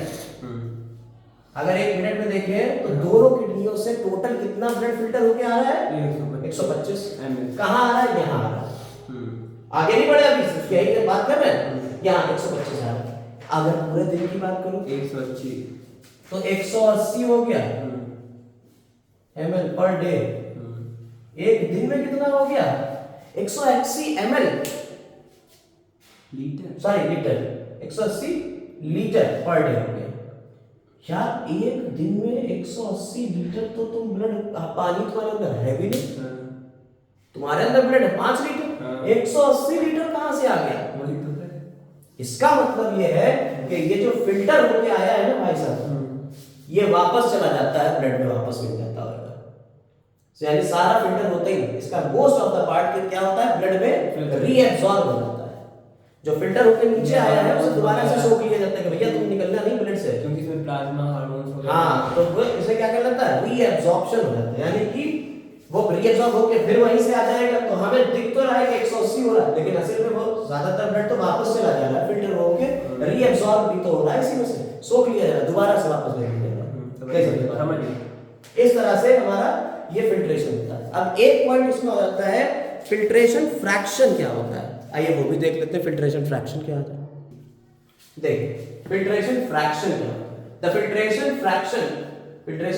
अगर 1 मिनट में देखें तो दोनों किडनियों से टोटल कितना ब्लड फिल्टर होके आ रहा है 125 ml। कहाँ आ रहा है? यहाँ आ रहा है, आगे नहीं बढ़े अभी, यही बात कर रहे हैं, यहाँ 125 आ रहा है। अगर पूरे दिन की बात करूं 180, तो 180 हो गया ml पर डे, एक दिन में कितना हो गया 180 ml litre, sorry litre, 180 litre per day हो गया। यार एक दिन में 180 लीटर तो तुम ब्लड, पानी तुम्हारे अंदर है भी नहीं, तुम्हारे अंदर ब्लड है 5 लीटर, 180 लीटर कहां से आ गया? वही तो है। इसका मतलब ये है कि ये जो फिल्टर होके आया है ना भाई साहब, ये वापस चला जाता है ब्लड में, वापस मिल जाता है, यानी सारा फिल्टर होता ही नहीं, इसका मोस्ट ऑफ द पार्ट क्या होता है ब्लड में रीएब्सॉर्ब हो जाता है, जो फिल्टर होकर नीचे आया है उसे दोबारा से सोख लिया जाता है कि भैया तुम निकलना नहीं ब्लड से, क्योंकि इसमें प्लाज्मा हार्मोन्स वगैरह, हाँ, तो वो इसे क्या कर लेता है रीएब्सॉर्प्शन हो जाता है, यानी कि वो रीएब्सॉर्ब होकर फिर वहीं से आ जाएगा। तो हमें दिख तो रहा है कि 180 हो रहा है, लेकिन असल में वो ज्यादातर ब्लड तो वापस चला जा रहा है, फिल्टर होकर रीएब्सॉर्ब भी तो हो रहा है, इसी में से सोख लिया जा रहा है, दोबारा से वापस ले लिया जा रहा है। इस तरह से हमारा ये फिल्ट्रेशन होता है। अब एक पॉइंट इसमें हो जाता है फिल्ट्रेशन फ्रैक्शन क्या होता है, आइए वो भी देख लेते हैं फिल्ट्रेशन फ्रैक्शन क्या होता है। देखिए फिल्ट्रेशन फ्रैक्शन क्या है, द फिल्ट्रेशन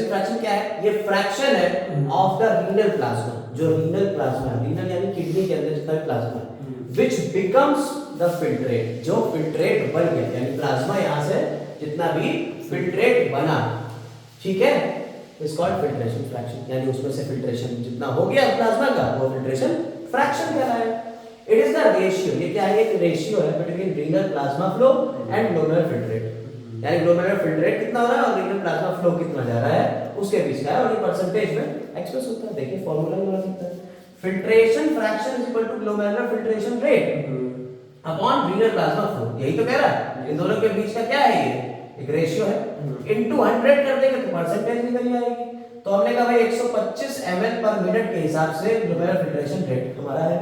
फ्रैक्शन क्या है? ये फ्रैक्शन है ऑफ द रीनल प्लाज्मा, जो रीनल प्लाज्मा, रीनल यानी किडनी के अंदर जितना plasma which becomes the filtrate, जो फिल्ट्रेट बन गया, यानी प्लाज्मा यहां से जितना भी फिल्ट्रेट बना, ठीक है, इज कॉल्ड फिल्ट्रेशन फ्रैक्शन, यानी उसमें से फिल्ट्रेशन जितना हो गया प्लाज्मा का वो फिल्ट्रेशन फ्रैक्शन कहलाता है। इट इज द रेशियो, ये क्या है? एक रेशियो है between renal plasma flow and glomerular filtrate, यानी ग्लोमेरुलर फिल्ट्रेट कितना हो रहा है और रीनल प्लाज्मा फ्लो कितना जा रहा है उसके बीच का है, और ये परसेंटेज में एक्सप्रेस होता है। देखिए फार्मूला बना सकते हैं, filtration fraction is equal to glomerular filtration rate upon renal plasma flow, यही तो कह रहा है, इन दोनों के बीच का क्या है? ये एक रेशियो है, इनटू 100 कर देंगे तो परसेंटेज निकल जाएगी। तो हमने कहा भाई 125 ml पर मिनट के हिसाब से ग्लोमेरुलर फिल्ट्रेशन रेट हमारा है,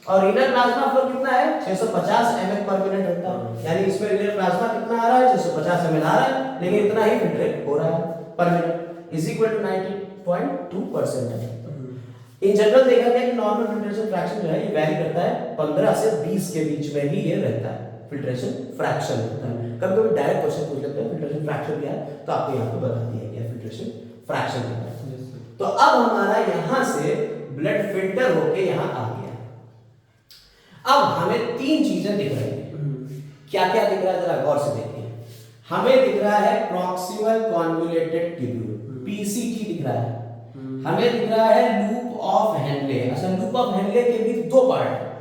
और रीनल प्लाज्मा फ्लो कितना है 650 ml पर मिनट होता है, यानी इसमें रीनल प्लाज्मा कितना आ रहा है 650 ml आ रहा है, लेकिन इतना ही फिल्ट्रेट हो रहा है पर मिनट, इज इक्वल टू 90.2% है। इन जनरल देखा गया कि नॉर्मल फिल्ट्रेशन फ्रैक्शन जो है ये वैरी करता है 15 से 20 के बीच में ही ये रहता है, फिल्ट्रेशन फ्रैक्शन होता है। कभी कभी डायरेक्ट क्वेश्चन पूछ लेते हैं फिल्ट्रेशन फ्रैक्शन क्या है, तो आपको यहाँ पे बता दिया गया फिल्ट्रेशन फ्रैक्शन क्या है। तो अब हमारा यहाँ से ब्लड फिल्टर होके यहाँ आ गया, अब हमें 3 चीजें दिख रही है। क्या क्या दिख रहा है जरा गौर से देखिए, हमें दिख रहा है प्रॉक्सिमल कॉन्वोल्यूटेड ट्यूब्यूल, पीसीटी दिख रहा है, हमें दिख रहा है लूप ऑफ हेनले। अच्छा, लूप ऑफ हेनले के भी 2 पार्ट है,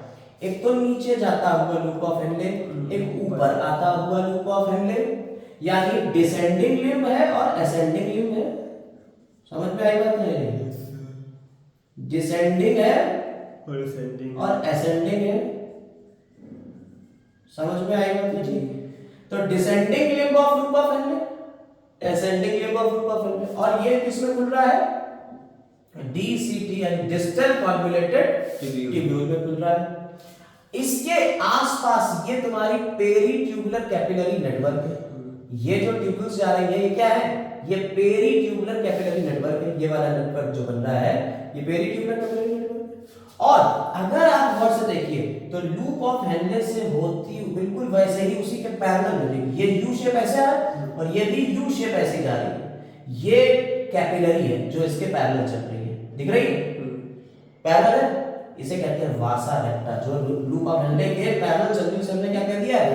एक तो नीचे जाता हुआ लूप ऑफ हेनले, एक ऊपर आता हुआ लूप ऑफ हेनले, यानी डिसेंडिंग लिम्ब है और असेंडिंग लिम्ब है। समझ में आई बात नहीं? डिसेंडिंग है और असेंडिंग है, समझ में आई बात नहीं? तो descending limb of loop of Henley, ascending limb of loop of Henley, और ये किसमें खुल रहा है? डीसीटी यानी डिस्टल कॉन्वोल्यूटेड ट्यूब्यूल में खुल रहा है। इसके आसपास ये तुम्हारी पेरी ट्यूबुलर कैपिलरी नेटवर्क है, ये जो ट्यूब्यूल्स जा रही है ये क्या है? ये पेरीट्यूबुलर कैपिलरी नेटवर्क है, ये वाला नेटवर्क जो बन रहा है ये पेरीट्यूबुलर कैपिलरी नेटवर्क है। और अगर आप गौर से देखिए तो लूप ऑफ हेनले से होती बिल्कुल वैसे ही उसी के पैरेलल मिलेगी। ये यू शेप ऐसे आ रहा है और ये भी यू शेप ऐसे जा रही है। ये कैपिलरी है जो इसके पैरेलल चल रही है, दिख रही है पैरेलल है, इसे कहते हैं वासा रेक्टा। जो लूप ऑफ हेनले के पैरेलल चल रही है हमने क्या कह दिया है,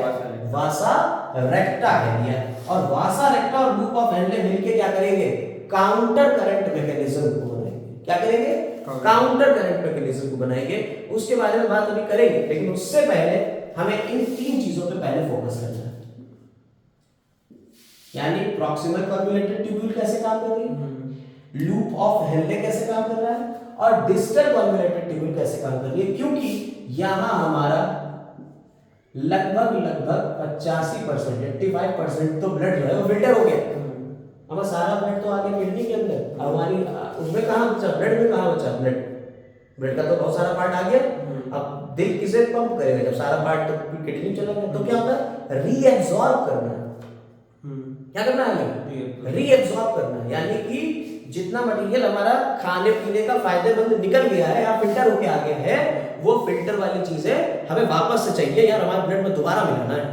वासा रेक्टा कह दिया। और वासा रेक्टा और लूप ऑफ हेनले मिलके क्या करेंगे, काउंटर करंट मैकेनिज्म को बनाएंगे। क्या करेंगे, काउंटर करंट मैकेनिज्म को बनाएंगे। उसके बारे में बात अभी करेंगे, लेकिन उससे पहले हमें इन तीन चीजों पे पहले फोकस करना है। यानी प्रॉक्सिमल कन्वोल्यूटेड ट्यूब्यूल कैसे काम कर रही है, लूप ऑफ हेनले कैसे काम कर रहा है, और डिस्टल कन्वोल्यूटेड ट्यूब्यूल कैसे काम कर रही है। क्योंकि यहां हमारा लगभग 85% 85% तो ब्लड जो है वो फिल्टर हो गया। हमारा सारा ब्लड तो आ गया किडनी के अंदर, हमारी उसमें कहां बचा, ब्लड में कहां बचा, ब्लड का तो बहुत सारा पार्ट आ गया। अब दिल किसे पंप करेगा जब सारा पार्ट तो किडनी चला गया। तो क्या होता है, रीएब्सॉर्ब करना है। क्या करना है, रीएब्सॉर्ब करना है। यानी कि जितना मटेरियल हमारा खाने पीने का फायदेमंद निकल गया है या फिल्टर होके आ गया है, वो फिल्टर वाली चीजें हमें वापस से चाहिए यार, हमारे ब्लड में दोबारा मिलाना है।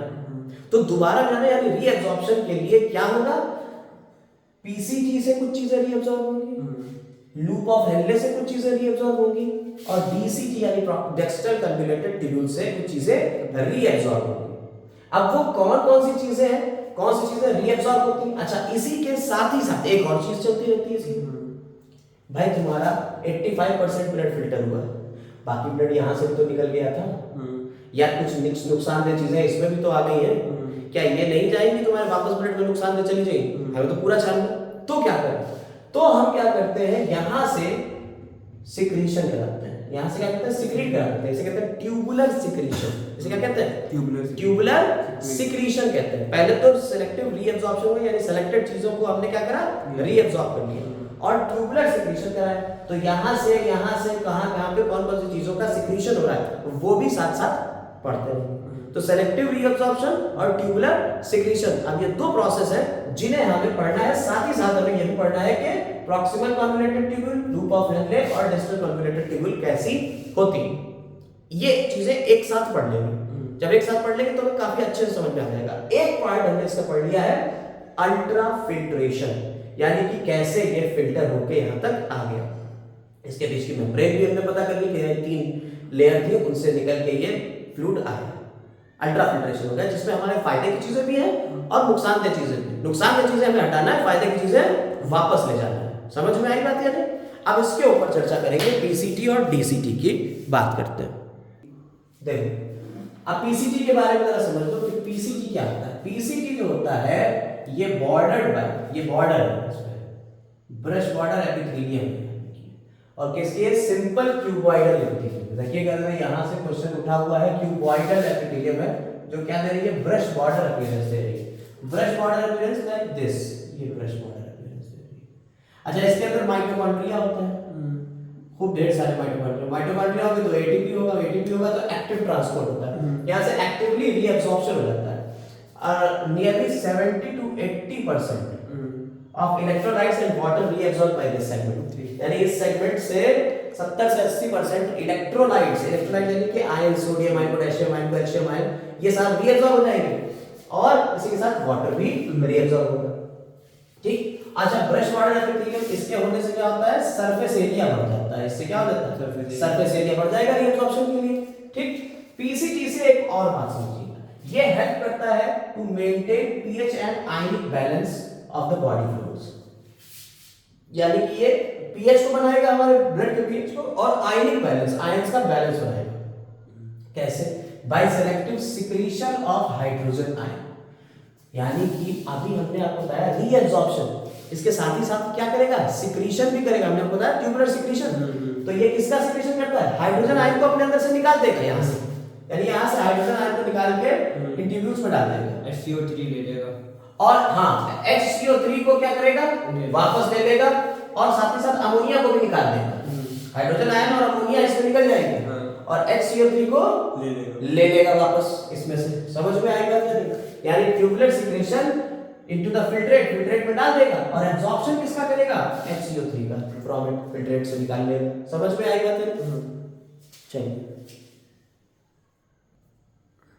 तो दोबारा मिलाना यानी रीएब्सॉर्प्शन के लिए क्या होगा, पीसीटी से कुछ चीजें रीएब्सॉर्ब होंगी, लूप ऑफ हेनले से कुछ चीजें रीएब्सॉर्ब होंगी, और डीसीटी यानी डिस्टल कन्वोल्यूटेड ट्यूब्यूल से कुछ चीजें रीएब्सॉर्ब होंगी। अब वो कौन कौन सी चीजें हैं, कौन सी चीजें रीएब्सॉर्ब होती हैं। अच्छा, इसी के साथ ही साथ एक और चीज चलती रहती है इसकी। भाई तुम्हारा 85% ब्लड फिल्टर हुआ है, बाकी ब्लड यहां से भी तो निकल गया था, या कुछ नुकसानदेह चीजें इसमें भी तो आ गई है। क्या ये नहीं जाएंगी तुम्हारे वापस ब्लड में नुकसानदेह चली जाएगी, हमें तो पूरा छानना। तो क्या करें, तो हम क्या करते हैं, यहां से सिक्रीशन कराते हैं, यहां से क्या करते हैं, सिक्रीट कराते हैं। इसे कहते हैं ट्यूबुलर सिक्रीशन। इसे क्या कहते हैं, ट्यूबुलर सिक्रीशन कहते हैं। पहले तो सिलेक्टिव रीएब्सॉर्प्शन हुआ, यानी सिलेक्टेड चीजों को हमने क्या करा, रीएब्सॉर्ब कर लिया, और ट्यूबुलर सिक्रीशन कराया। तो यहां से कहां पे कौन कौन सी चीजों का सिक्रीशन हो रहा है वो भी साथ साथ पढ़ते हैं। तो सेलेक्टिव रीअब्सॉर्प्शन और ट्यूबुलर सिक्रीशन, अब ये दो प्रोसेस है जिन्हें हमें पढ़ना है। साथ ही साथ हमें यह भी पढ़ना है कि proximal convoluted tubule, loop of Henley और डिस्टल कन्वोल्यूटेड ट्यूब्यूल कैसी होती है। ये चीजें एक साथ पढ़ लेंगे। जब एक साथ पढ़ लेंगे तो हमें काफी अच्छे से समझ में आ जाएगा। एक पार्ट हमने इसका पढ़ लिया है अल्ट्रा फिल्ट्रेशन, यानी कि कैसे ये फिल्टर होके यहां तक आ गया। इसके बीच की मेम्ब्रेन भी हमने पता कर ली कि 3 लेयर थी, उनसे निकल के ये फ्लूइड आया। अल्ट्रा फिल्ट्रेशन हो गया, जिसमें हमारे फायदे की चीजें भी हैं और नुकसानदेह चीजें भी। नुकसानदेह चीजें हमें हटाना है, फायदे की चीजें वापस ले जाना है। समझ में आई बात या नहीं? अब इसके ऊपर चर्चा करेंगे, पीसीटी और डीसीटी की बात करते हैं। देखो अब पीसीटी के बारे में जरा समझ लो कि पीसीटी क्या होता है। पीसीटी जो होता है ये बॉर्डर्ड बाय, ये बॉर्डर है इसमें ब्रश बॉर्डर एपिथेलियम, और किसके सिंपल क्यूबॉइडल एपिथेलियम। देखिएगा यहां से क्वेश्चन उठा हुआ है, क्यूबॉइडल एपिथेलियम है जो क्या दे रही है, ब्रश बॉर्डर अपीयरेंस दे रही है। Brush border appearance like this, ये ब्रश बॉर्डर अपीयरेंस दे रही है। अच्छा, इसके अंदर माइटोकॉन्ड्रिया होते हैं, खूब ढेर सारे माइटोकॉन्ड्रिया। माइटोकॉन्ड्रिया होगा तो एटीपी होगा, एटीपी होगा तो एक्टिव ट्रांसपोर्ट होता है, यहां से एक्टिवली रीअब्सॉर्प्शन हो जाता है। Nearly 70 to 80% of electrolytes and water reabsorbed by this segment। यानी इस सेगमेंट से 70 से 80% इलेक्ट्रोलाइट्स यानी कि ion, sodium ion, potassium ion, calcium ion, ये सारे रीअब्सॉर्ब हो जाएंगे, और इसी के साथ वाटर भी रीअब्सॉर्ब होगा। ठीक। अच्छा, ब्रश वाटर एपिथेलियम, इसके होने से क्या होता है, सरफेस एरिया बढ़ जाता है। इससे क्या हो जाता है, सरफेस एरिया बढ़ जाएगा रीअब्सॉर्प्शन के लिए। ठीक। पीसीटी से एक और बात समझिए, ये हेल्प करता है to maintain pH and ionic balance of the body fluids. यानी कि ये पीएच को बनाएगा, हमारे ब्लड के पीएच को, और आयनिक बैलेंस, आयंस का बैलेंस बनाएगा। कैसे? By selective secretion of hydrogen ion. यानी कि अभी हमने आपको बताया रीअब्सॉर्प्शन, इसके साथ ही साथ क्या करेगा, सिक्रीशन भी करेगा। हमने आपको बताया ट्यूबुलर सिक्रीशन, तो ये किसका सिक्रीशन करता है, हाइड्रोजन आयन को अपने अंदर से निकाल देगा यहां से, यानी यहां से हाइड्रोजन आयन को निकाल के इन ट्यूब्यूल्स में डाल देगा, HCO3 ले लेगा, और हाँ HCO3 को क्या करेगा, वापस ले लेगा, और साथ ही साथ अमोनिया को भी निकाल देगा। हाइड्रोजन आयन और अमोनिया इसमें निकल जाएंगे, और HCO3 को ले लेगा वापस इसमें से। समझ में आएगा? यानी tubular secretion into the filtrate, filtrate में डाल देगा और एब्जॉर्प्शन किसका करेगा, HCO3 का फ्रॉम इट, फिल्ट्रेट से निकाल लेगा। समझ में आई बात है? चलिए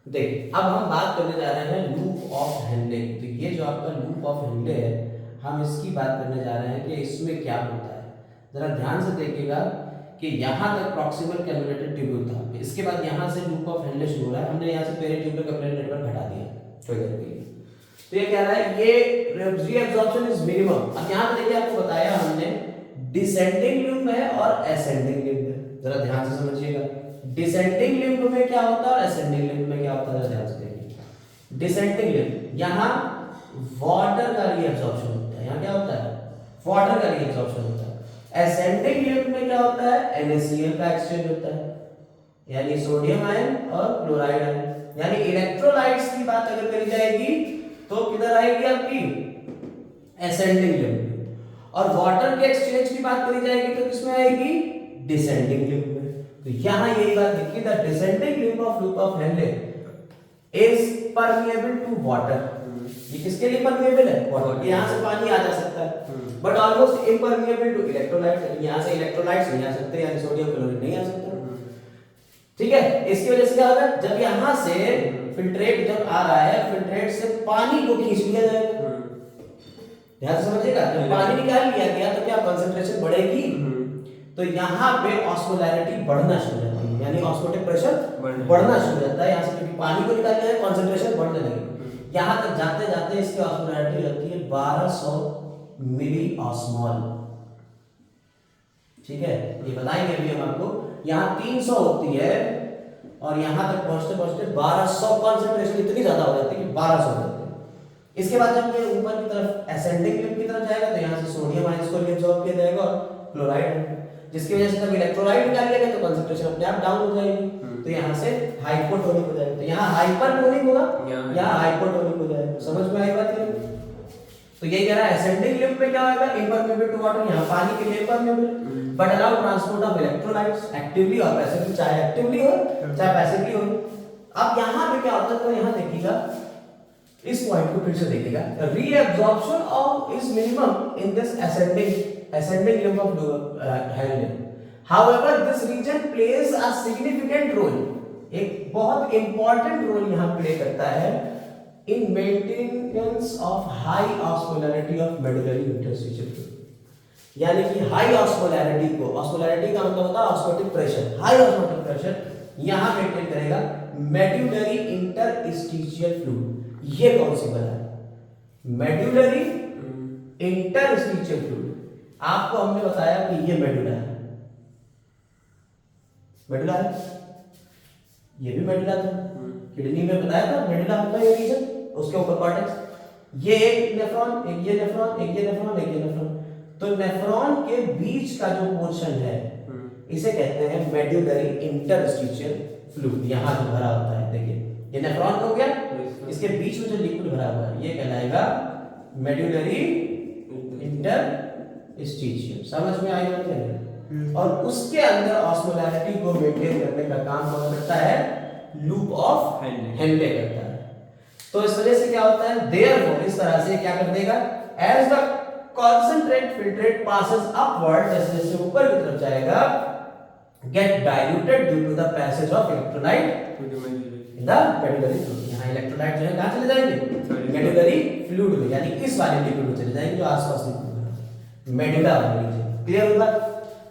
देखिए अब हम बात करने जा रहे हैं लूप ऑफ हेनले। तो ये जो आपका लूप ऑफ हेनले है, हम इसकी बात करने जा रहे हैं कि इसमें क्या होता है। जरा ध्यान से देखिएगा कि यहाँ तक प्रॉक्सिमल कैमुलेटेड ट्यूब्यूल था, इसके बाद यहाँ से लूप ऑफ हेनले शुरू हो रहा है, हमने यहाँ से पेरिट्यूबुलर कैपिलरी नेटवर्क हटा दिया कोई गलती नहीं। तो ये कह रहा है ये रीअब्जॉर्प्शन इज मिनिमम। अब यहाँ पे देखिए आपको बताया हमने डिसेंडिंग लिम्ब है और असेंडिंग लिम्ब है, जरा ध्यान से समझिएगा। डिसेंडिंग लिम्ब में क्या होता है और असेंडिंग लिम्ब में क्या होता है, ध्यान से देखिए। डिसेंडिंग लिम्ब यहाँ वाटर का रीअब्जॉर्प्शन होता है, यहाँ क्या होता है, वाटर का रीअब्जॉर्प्शन होता है। असेंडिंग लिम्ब में क्या होता है, NaCl का एक्सचेंज होता है, यानी सोडियम आयन और क्लोराइड आयन। यानी इलेक्ट्रोलाइट्स की बात अगर करी जाएगी तो किधर आएगी आपकी, असेंडिंग लिम्ब में, और वाटर के एक्सचेंज की बात करी जाएगी तो किसमें आएगी, डिसेंडिंग लिम्ब में। तो यहां यही बात देखिए, the descending limb of loop of Henle is permeable to water. ये किसके लिए परमिएबल है, वाटर। यहां से पानी आ जा सकता है but almost impermeable to electrolytes. यहां से इलेक्ट्रोलाइट्स नहीं आ सकते, यानी सोडियम क्लोराइड नहीं आ सकता, ठीक है। इसकी वजह से क्या होगा, जब यहां से फिल्ट्रेट जब आ रहा है, फिल्ट्रेट से पानी को खींच लिया जाएगा। ध्यान से समझिएगा, जब पानी निकाल लिया गया तो क्या कंसंट्रेशन बढ़ेगी, तो यहाँ पे ऑस्मोलैरिटी बढ़ना शुरू हो जाती है, यानी ऑस्मोटिक प्रेशर बढ़ना शुरू हो जाता है। यहाँ से क्योंकि पानी को निकाल लिया है, कंसंट्रेशन बढ़ने लगेगी। यहाँ तक जाते जाते इसकी ऑस्मोलैरिटी लगती है 1200 मिली ऑस्मोल, ठीक है। ये बताएंगे अभी हम आपको, यहाँ 300 होती है और यहाँ तक पहुंचते पहुंचते 1200 कंसंट्रेशन इतनी ज्यादा हो जाती है कि 1200 हो जाती है। इसके बाद जब ये ऊपर की तरफ असेंडिंग लिम्ब की तरफ जाएगा तो यहाँ से सोडियम आयंस को एब्जॉर्ब किया जाएगा और क्लोराइड, जिसकी वजह से जब इलेक्ट्रोलाइट निकाल लिया गया तो कंसंट्रेशन अपने आप डाउन हो जाएगी, तो यहाँ से हाइपोटोनिक हो जाएगा। तो यहाँ हाइपरटोनिक होगा, यहाँ हाइपोटोनिक हो जाएगा। समझ में आई बात है? तो यही कह रहा है असेंडिंग लिम्ब में क्या होगा, इम्परमेबल टू वाटर, यहाँ पानी के लिए impermeable, but allow transport of electrolytes actively और पैसिवली, चाहे एक्टिवली हो चाहे पैसिवली हो। अब यहाँ पे क्या होता है, तो यहाँ देखिएगा, इस पॉइंट को फिर से देखिएगा, reabsorption of is minimum in this ascending limb of Henle. However, this region plays a significant role. एक बहुत important role यहाँ play करता है in maintenance of high osmolarity of medullary interstitial fluid. यानी कि high osmolarity को, osmolarity का मतलब होता है osmotic pressure, high osmotic pressure यहाँ maintain करेगा medullary interstitial fluid। ये कौन सी बना है, medullary interstitial fluid। आपको हमने बताया कि ये मेडुला है, मेडुला है, ये भी मेडुला था, किडनी में बताया था मेडुला होता है ये रीजन, उसके ऊपर कॉर्टेक्स, ये एक नेफ्रॉन, एक ये नेफ्रॉन, एक ये नेफ्रॉन, एक ये नेफ्रॉन। तो नेफ्रॉन के बीच का जो पोर्शन है इसे कहते हैं मेडुलरी इंटरस्टिशियल फ्लूइड। यहाँ जो भरा होता है, देखिए ये नेफ्रॉन हो गया, इसके बीच में जो लिक्विड भरा हुआ है ये कहलाएगा मेडुलरी इंटरस्टिशियल। समझ में आई बात है? और उसके अंदर ऑस्मोलैरिटी को मेंटेन करने का काम कौन करता है, लूप ऑफ हेनले करता है। तो इस वजह से क्या होता है, देयरफॉर इस तरह से क्या कर देगा, as the concentrate filtrate passes upward, जैसे जैसे ऊपर की तरफ जाएगा, get diluted due to the passage of electrolyte in the medullary fluid। यहाँ इलेक्ट्रोलाइट जो है कहाँ चले जाएंगे, मेडुलरी फ्लूइड में, यानी इस वाले लिक्विड में चले जाएंगे जो आसपास लिक्विड है, मेडुला वाले रीजन। क्लियर हुआ?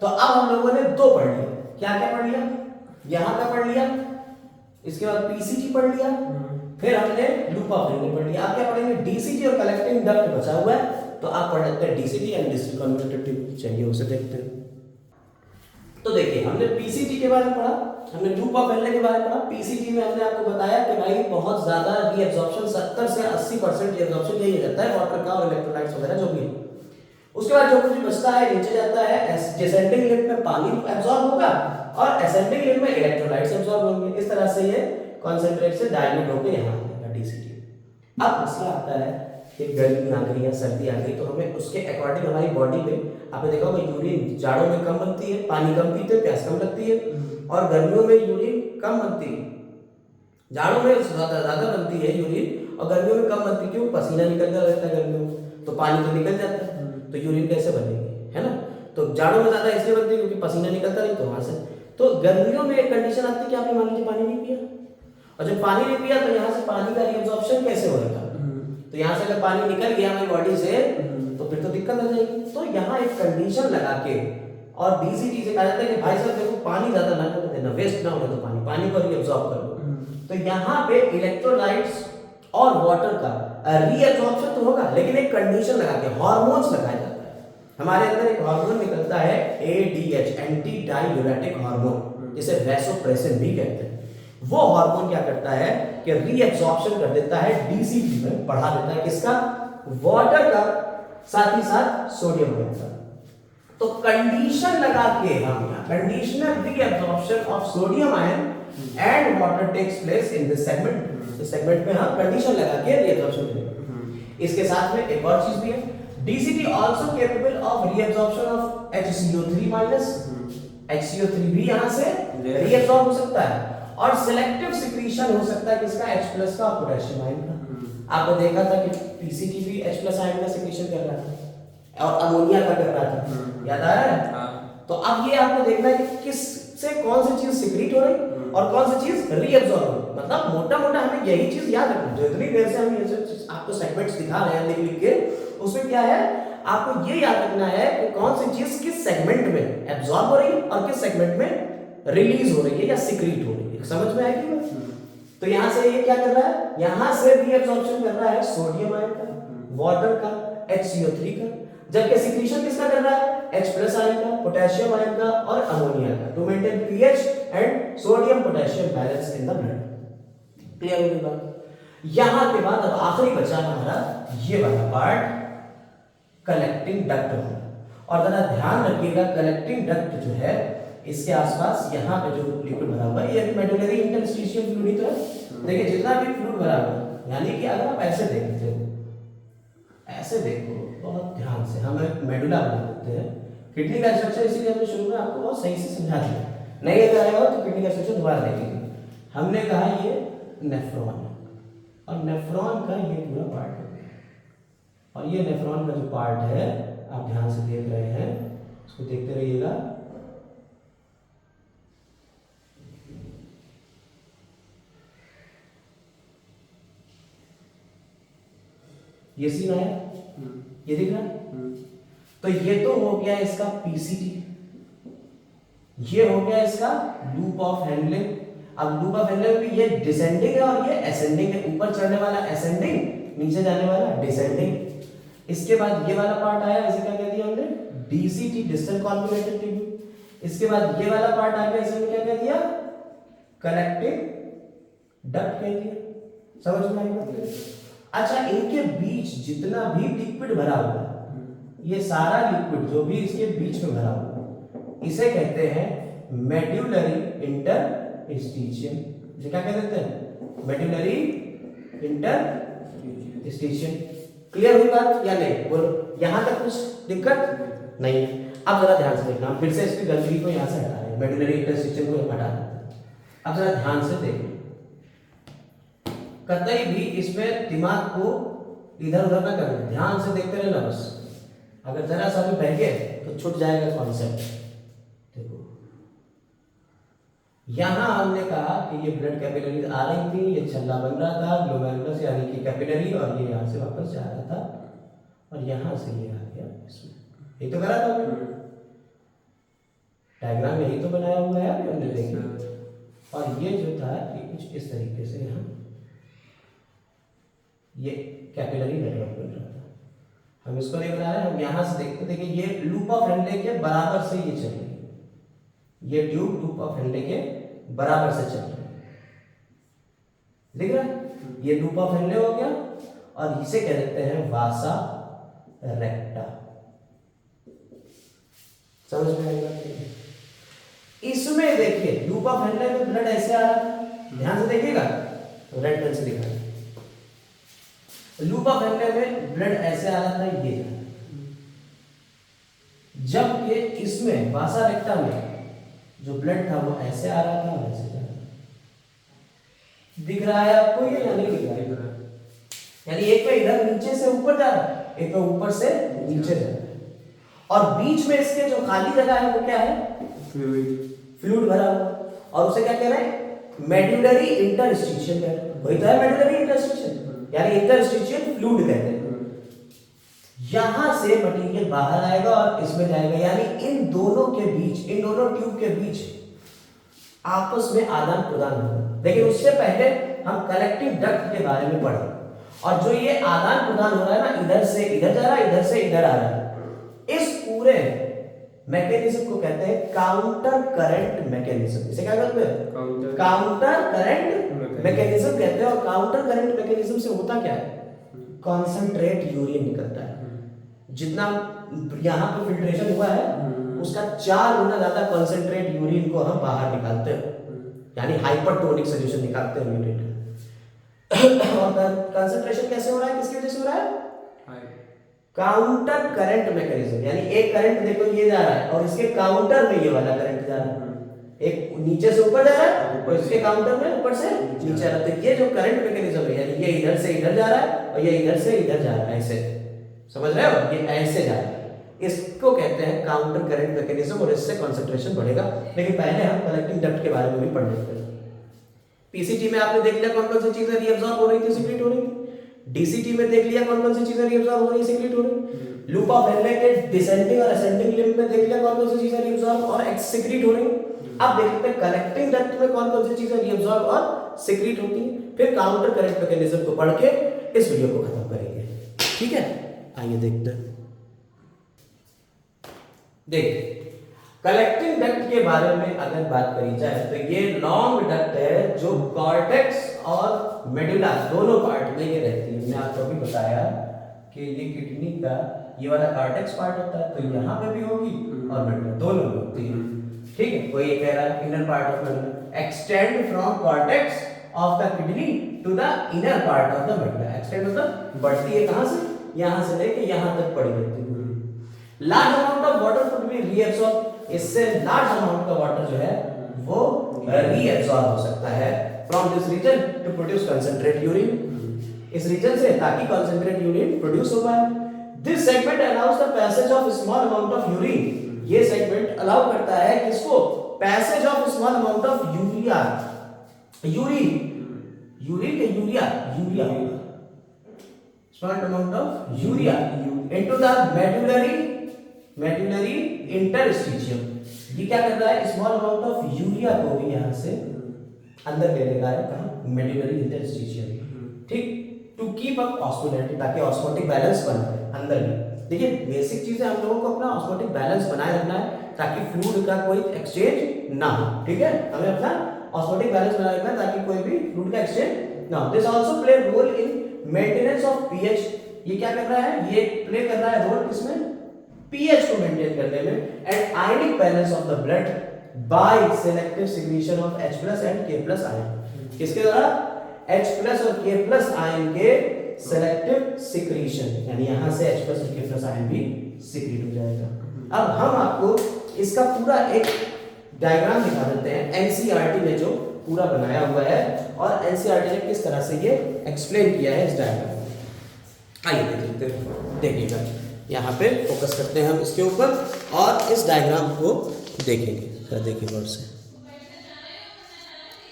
तो अब हम लोगों ने दो पढ़ लिया, क्या क्या पढ़ लिया, यहाँ का पढ़ लिया, इसके बाद पीसीटी पढ़ लिया, फिर हमने लूप ऑफ हेनले पढ़ लिया। आप क्या पढ़ेंगे, डीसीटी और कलेक्टिंग डक्ट बचा हुआ है, तो आप पढ़ लेते हैं DCT and district converted tube. चलिए उसे देखते हैं। तो देखिए हमने पीसीटी के बारे में पढ़ा, हमने लूप ऑफ हेनले के बारे में पढ़ा। पीसीटी में हमने आपको बताया कि भाई बहुत ज्यादा रीअब्जॉर्प्शन 70 से 80% रीअब्जॉर्प्शन यही रहता है वाटर का और इलेक्ट्रोलाइट्स वगैरह जो भी है। उसके बाद जो कुछ बचता है नीचे जाता है, डिसेंडिंग लिम्ब में पानी एब्जॉर्ब होगा और असेंडिंग लिम्ब में इलेक्ट्रोलाइट्स एब्जॉर्ब होंगे। इस तरह से ये कंसंट्रेट से डाइल्यूट होकर यहाँ आएगा डीसीटी। अब मसला आता है कि गर्मी आ गई या सर्दी आ गई, तो हमें उसके अकॉर्डिंग हमारी बॉडी में, आपने देखा होगा यूरिन जाड़ों में कम बनती है, पानी कम पीते हैं, प्यास कम लगती है, और गर्मियों में यूरिन कम बनती है, जाड़ों में ज्यादा बनती है यूरिन और गर्मियों में कम बनती, क्यों? पसीना निकलता रहता है गर्मियों में, तो पानी तो निकल जाता है, तो यूरिन कैसे बनेगी, है ना? तो जाड़ों में ज्यादा इसलिए बनती है क्योंकि पसीना निकलता नहीं, तो वहां से। तो गर्मियों में एक कंडीशन आती है कि आपने मान लीजिए पानी नहीं पिया, और जब पानी नहीं पिया तो यहाँ से पानी का रीअब्जॉर्प्शन कैसे होगा? तो यहाँ से अगर पानी निकल गया हमारी बॉडी से तो फिर तो दिक्कत हो जाएगी। तो यहाँ एक कंडीशन लगा के और डीसीटी से कहा जाता है कि भाई साहब देखो पानी ज्यादा ना कर देना, वेस्ट ना होने दो पानी, पानी को रीअब्सॉर्ब कर लो। तो यहाँ पे इलेक्ट्रोलाइट्स और वाटर का रीअब्सॉर्प्शन तो होगा, लेकिन एक कंडीशन लगा के हार्मोन्स लगाया जाता है। हमारे अंदर एक हार्मोन निकलता है एडीएच, एंटी डायूरेटिक हार्मोन, जिसे वैसोप्रेसिन भी कहते हैं। वो हार्मोन क्या करता है कि रीअब्सॉर्प्शन कर देता है, डीसीटी में बढ़ा देता है, किसका? वाटर का, साथ ही साथ सोडियम का। तो कंडीशन लगा के हम conditional reabsorption of sodium ion and water takes place in this segment. इस सेगमेंट में हम कंडीशन लगा के रीअब्सॉर्प्शन करेंगे। इसके साथ में एक और चीज भी है, DCT also capable of reabsorption of HCO3-। HCO3 भी यहां से रीअब्सॉर्ब हो सकता है, और सिलेक्टिव सिक्रीशन हो सकता है किसका? H+ का और पोटेशियम आयन का। आपने देखा था कि पीसीटी भी H+ आयन का सिक्रीशन कर रहा था और अमोनिया का कर रहा था, याद आ रहा है? तो अब ये आपको देखना है कि किस से कौन सी चीज सिक्रीट हो रही और कौन सी चीज रीअब्सॉर्ब हो रही। मतलब मोटा मोटा हमें यही चीज याद रखनी, जो इतनी देर से हम ये सब आपको सेगमेंट्स दिखा रहे हैं लिख के, उसमें क्या है आपको ये याद रखना है कि कौन सी चीज किस सेगमेंट में एब्सॉर्ब हो रही है और किस सेगमेंट में रिलीज हो रही है या सिक्रीट हो रही है। समझ में आया कि? तो यहां से ये क्या कर रहा है, यहां से रीअब्सॉर्प्शन कर रहा है सोडियम आयन का, वाटर का, HCO3 का, जबकि सिक्रीशन किसका कर रहा है? H+ आयन का, पोटेशियम आयन का और अमोनिया का, to maintain pH and sodium potassium balance in the blood. Clear हो गई बात? यहां के बाद अब आखिरी बचा हमारा ये वाला पार्ट, कलेक्टिंग डक्ट होना। और जरा ध्यान रखिएगा, कलेक्टिंग डक्ट जो है इसके आसपास यहाँ पे जो लिक्विड भरा हुआ है ये मेडुलरी इंटरस्टिशियल फ्लूइड ही तो है। देखिए जितना भी फ्लूइड भरा हुआ है, यानी कि अगर आप ऐसे देखते हो, ऐसे देखो बहुत ध्यान से, हम एक मेडुला बना देते हैं। किडनी का स्ट्रक्चर इसीलिए हमने शुरू में आपको बहुत सही से समझा दिया, नहीं अगर आया हो तो किडनी का स्ट्रक्चर दोबारा देखेंगे। हमने कहा ये नेफ्रॉन, और नेफ्रॉन का ये पूरा पार्ट हो गया, और ये नेफ्रॉन का जो पार्ट है आप ध्यान से देख रहे हैं, उसको देखते रहिएगा। ये सीन आया, ये दिख रहा है? तो ये तो हो गया इसका पीसीटी, ये हो गया इसका लूप ऑफ हैंडलिंग। अब लूप ऑफ हैंडलिंग में ये डिसेंडिंग है और ये असेंडिंग है, ऊपर चढ़ने वाला असेंडिंग, नीचे जाने वाला डिसेंडिंग। इसके बाद ये वाला पार्ट आया, इसे क्या कह दिया हमने? DCT, distal convoluted tubule. इसके बाद ये वाला पार्ट आ गया, इसे क्या कह दिया? कलेक्टिंग डक्ट कह दिया। समझ में आएगा? अच्छा, इनके बीच जितना भी लिक्विड भरा हुआ है, ये सारा लिक्विड जो भी इसके बीच में भरा हुआ है, इसे कहते हैं मेड्यूलरी इंटरस्टिशियम। इसे क्या कह देते हैं? Medullary interstitium. क्लियर हुई बात या नहीं? बोलो, यहां तक कुछ दिक्कत नहीं? अब जरा ध्यान से देखना, फिर से इसकी गंदगी को यहां से हटा रहे हैं, मेड्यूलरी इंटरस्टिशियम को हटा देते हैं। अब जरा ध्यान से देखना, कतई भी इसमें दिमाग को इधर उधर ना करना, ध्यान से देखते रहना बस। अगर जरा सा भी बह गए तो छूट जाएगा कॉन्सेप्ट। देखो यहां हमने कहा कि ये ब्लड कैपिलरीज आ रही थी, ये छल्ला बन रहा था ग्लोमेरुलस यानी कि कैपिलरी, और ये यहां से वापस जा रहा था, और यहां से ये आ गया इसमें। यही तो करा था हमने, डायग्राम यही तो बनाया हुआ है हमने, देखा। और ये जो था ये कुछ इस तरीके से यहाँ ये कैपिलरी नेटवर्क बन रहा था। हम इसको नहीं बना रहे, हम यहां से देखते, देखिए ये लूप ऑफ हैंडले के बराबर से ये चल रही है, ये ट्यूब लूप ऑफ हैंडले के बराबर से चल रही है, दिख रहा है? ये लूप ऑफ हैंडले हो गया, और इसे कह देते हैं वासा रेक्टा। समझ में आएगा? इसमें देखिए लूप ऑफ हैंडले में ब्लड ऐसे आ रहा था, ध्यान से देखिएगा, रेड पेन से दिखा, लूप ऑफ हैंडले में ब्लड ऐसे आ रहा था, ये जबकि इसमें वासा रेक्टा में जो ब्लड था वो ऐसे आ रहा था, वैसे जा रहा था। दिख रहा है आपको ये या नहीं दिख रहा है? यानी एक में इधर नीचे से ऊपर जा रहा है, एक में ऊपर से नीचे जा रहा है, और बीच में इसके जो खाली जगह है वो क्या है, फ्लूइड भरा हुआ, और उसे क्या कह रहे हैं, मेडुलरी इंटरस्टिशियल कह रहे हैं। वही तो है मेडुलरी इंटरस्टिशियल, यानी इंटरस्टिशियल फ्लूइड कहते हैं। यहां से मटेरियल बाहर आएगा और इसमें जाएगा, यानी इन दोनों के बीच, इन दोनों ट्यूब के बीच आपस में आदान प्रदान होगा। लेकिन उससे पहले हम कलेक्टिव डक्ट के बारे में पढ़े, और जो ये आदान प्रदान हो रहा है ना, इधर से इधर जा रहा है, इधर से इधर आ रहा है, इस पूरे मैकेनिज्म को कहते हैं काउंटर करंट मैकेनिज्म। इसे क्या कहते हैं, काउंटर करंट मैकेनिज्म कहते हैं। और काउंटर करंट मैकेनिज्म से होता क्या है, कॉन्सेंट्रेट यूरिन निकलता है। जितना यहाँ पे फिल्ट्रेशन हुआ है उसका 4 गुना ज्यादा कॉन्सेंट्रेट यूरिन को हम बाहर निकालते हैं, यानी हाइपरटोनिक सॉल्यूशन निकालते हैं यूरिन का। और कंसंट्रेशन कैसे हो रहा है, किसकी वजह से हो रहा है, काउंटर करंट मैकेनिज्म। यानी एक करंट देखो ये जा रहा है और इसके काउंटर में ये वाला करंट जा रहा है, एक नीचे से ऊपर जा रहा है और इसके काउंटर में ऊपर से नीचे आ रहा है। तो ये जो करंट मैकेनिज्म है, यानी ये इधर से इधर जा रहा है और ये इधर से इधर जा रहा है, ऐसे समझ रहे हो, ये ऐसे जा रहा है, इसको कहते हैं काउंटर करंट मैकेनिज्म, और इससे कंसंट्रेशन बढ़ेगा। लेकिन पहले हम कलेक्टिंग डक्ट के बारे में भी पढ़ लेते हैं। पीसीटी में आपने देख लिया कौन कौन सी चीजें रीअब्सॉर्ब हो रही थी, सिक्रीट हो रही थी। डीसीटी में देख लिया कौन कौन सी चीजें रीअब्सॉर्ब हो रही है, सिक्रीट हो रही। लूप ऑफ हेनले के डिसेंडिंग और असेंडिंग लिम्ब में देख लिया कौन कौन सी चीजें रीअब्सॉर्ब और एक्सक्रीट हो रही। अब देखते हैं कलेक्टिंग डक्ट में कौन कौन सी चीजें रीअब्सॉर्ब और सिक्रीट होती हैं। फिर काउंटर करंट मैकेनिज्म को पढ़ के इस वीडियो को खत्म करेंगे, ठीक है। आइए देखते हैं। देखिए कलेक्टिंग डक्ट के बारे में अगर बात करी जाए तो ये लॉन्ग डक्ट है जो कॉर्टेक्स और मेडुला दोनों पार्ट में ये रहती है। मैंने आपको अभी बताया कि ये किडनी का ये वाला कॉर्टेक्स पार्ट होता है, तो यहाँ पे भी होगी और मेडुला दोनों में होती है, ठीक है। कोई ये कह रहा है inner part of medulla extend from cortex of the kidney to the inner part of the medulla. Extend मतलब बढ़ती है कहां से, यहां से लेके यहां तक पड़ी रहती है। Large amount of water would be reabsorb, इससे लार्ज अमाउंट का वाटर जो है वो रीअब्सॉर्ब हो सकता है from this region to produce concentrate urine, इस रीजन से, ताकि कंसंट्रेट यूरिन प्रोड्यूस हो पाए। This segment allows the passage of small amount of urine, ये सेगमेंट अलाउ करता है किसको, passage of small amount of urea, urine, urine के urea, urea small amount of urea into the medullary interstitium. ये क्या कर रहा है, स्मॉल अमाउंट ऑफ यूरिया को भी यहां से अंदर ले लेगा है, कहां, मेडुलरी इंटरस्टिशियम, ठीक, टू कीप अप ऑस्मोलैरिटी, ताकि ऑस्मोटिक बैलेंस बने अंदर में। देखिए बेसिक चीज है, हम लोगों को अपना ऑस्मोटिक बैलेंस बनाए रखना है ताकि फ्लूइड का कोई एक्सचेंज ना हो, ठीक है। हमें अपना ऑस्मोटिक बैलेंस बनाए रखना है ताकि कोई भी फ्लूइड का एक्सचेंज ना हो। This also play role in maintenance of pH, ये क्या कर रहा है, ये प्ले कर रहा है रोल किसमें, पीएच को मेंटेन करने में, and ionic balance of the blood bye selective secretion of H+ and K+ ion. किसके द्वारा, H+ और K+ आयन के सेलेक्टिव सिक्रीशन, यानी यहां से H+ और K+ आयन भी सिक्रीट हो जाएगा। अब हम आपको इसका पूरा एक डायग्राम दिखा देते हैं, एनसीईआरटी में जो पूरा बनाया हुआ है और एनसीईआरटी ने किस तरह से ये एक्सप्लेन किया है इस डायग्राम में। आइए देखते हैं, देखिएगा यहाँ पे फोकस करते हैं हम इसके ऊपर और इस डायग्राम को देखेंगे। जरा देखिए गौर से,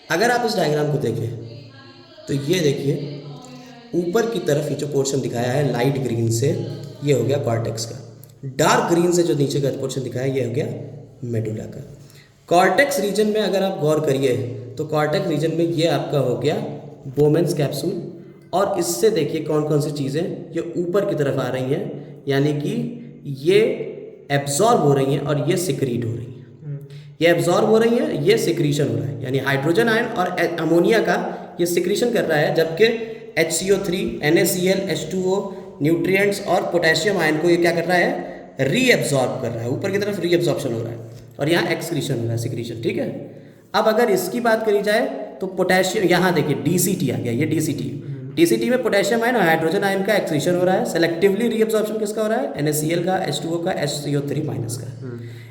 अगर आप इस डायग्राम को देखें तो ये देखिए ऊपर की तरफ ये जो पोर्शन दिखाया है लाइट ग्रीन से, ये हो गया कॉर्टेक्स का, डार्क ग्रीन से जो नीचे का पोर्शन दिखाया है ये हो गया मेडुला का। कॉर्टेक्स रीजन में अगर आप गौर करिए तो कॉर्टेक्स रीजन में ये आपका हो गया बोमेन्स कैप्सूल, और इससे देखिए कौन कौन सी चीज़ें ये ऊपर की तरफ आ रही हैं, यानी कि ये एब्जॉर्ब हो रही हैं और ये सिक्रीट हो रही हैं। ये एब्जॉर्ब हो रही हैं, ये सिक्रीशन हो रहा है, यानी हाइड्रोजन आयन और अमोनिया का ये सिक्रीशन कर रहा है, जबकि HCO3, NaCl, H2O, न्यूट्रिएंट्स और पोटेशियम आयन को ये क्या कर रहा है, रीएब्जॉर्ब कर रहा है, ऊपर की तरफ रीएब्जॉर्प्शन हो रहा है और यहाँ एक्सक्रीशन हो रहा है, सिक्रीशन, ठीक है। अब अगर इसकी बात करी जाए तो पोटेशियम, यहाँ देखिए DCT आ गया, ये DCT में पोटेशियम आयन और हाइड्रोजन आयन का एक्सक्रीशन हो रहा है। सेलेक्टिवली रीअब्जॉर्प्शन किसका हो रहा है, NaCl का, H2O का, HCO3- का।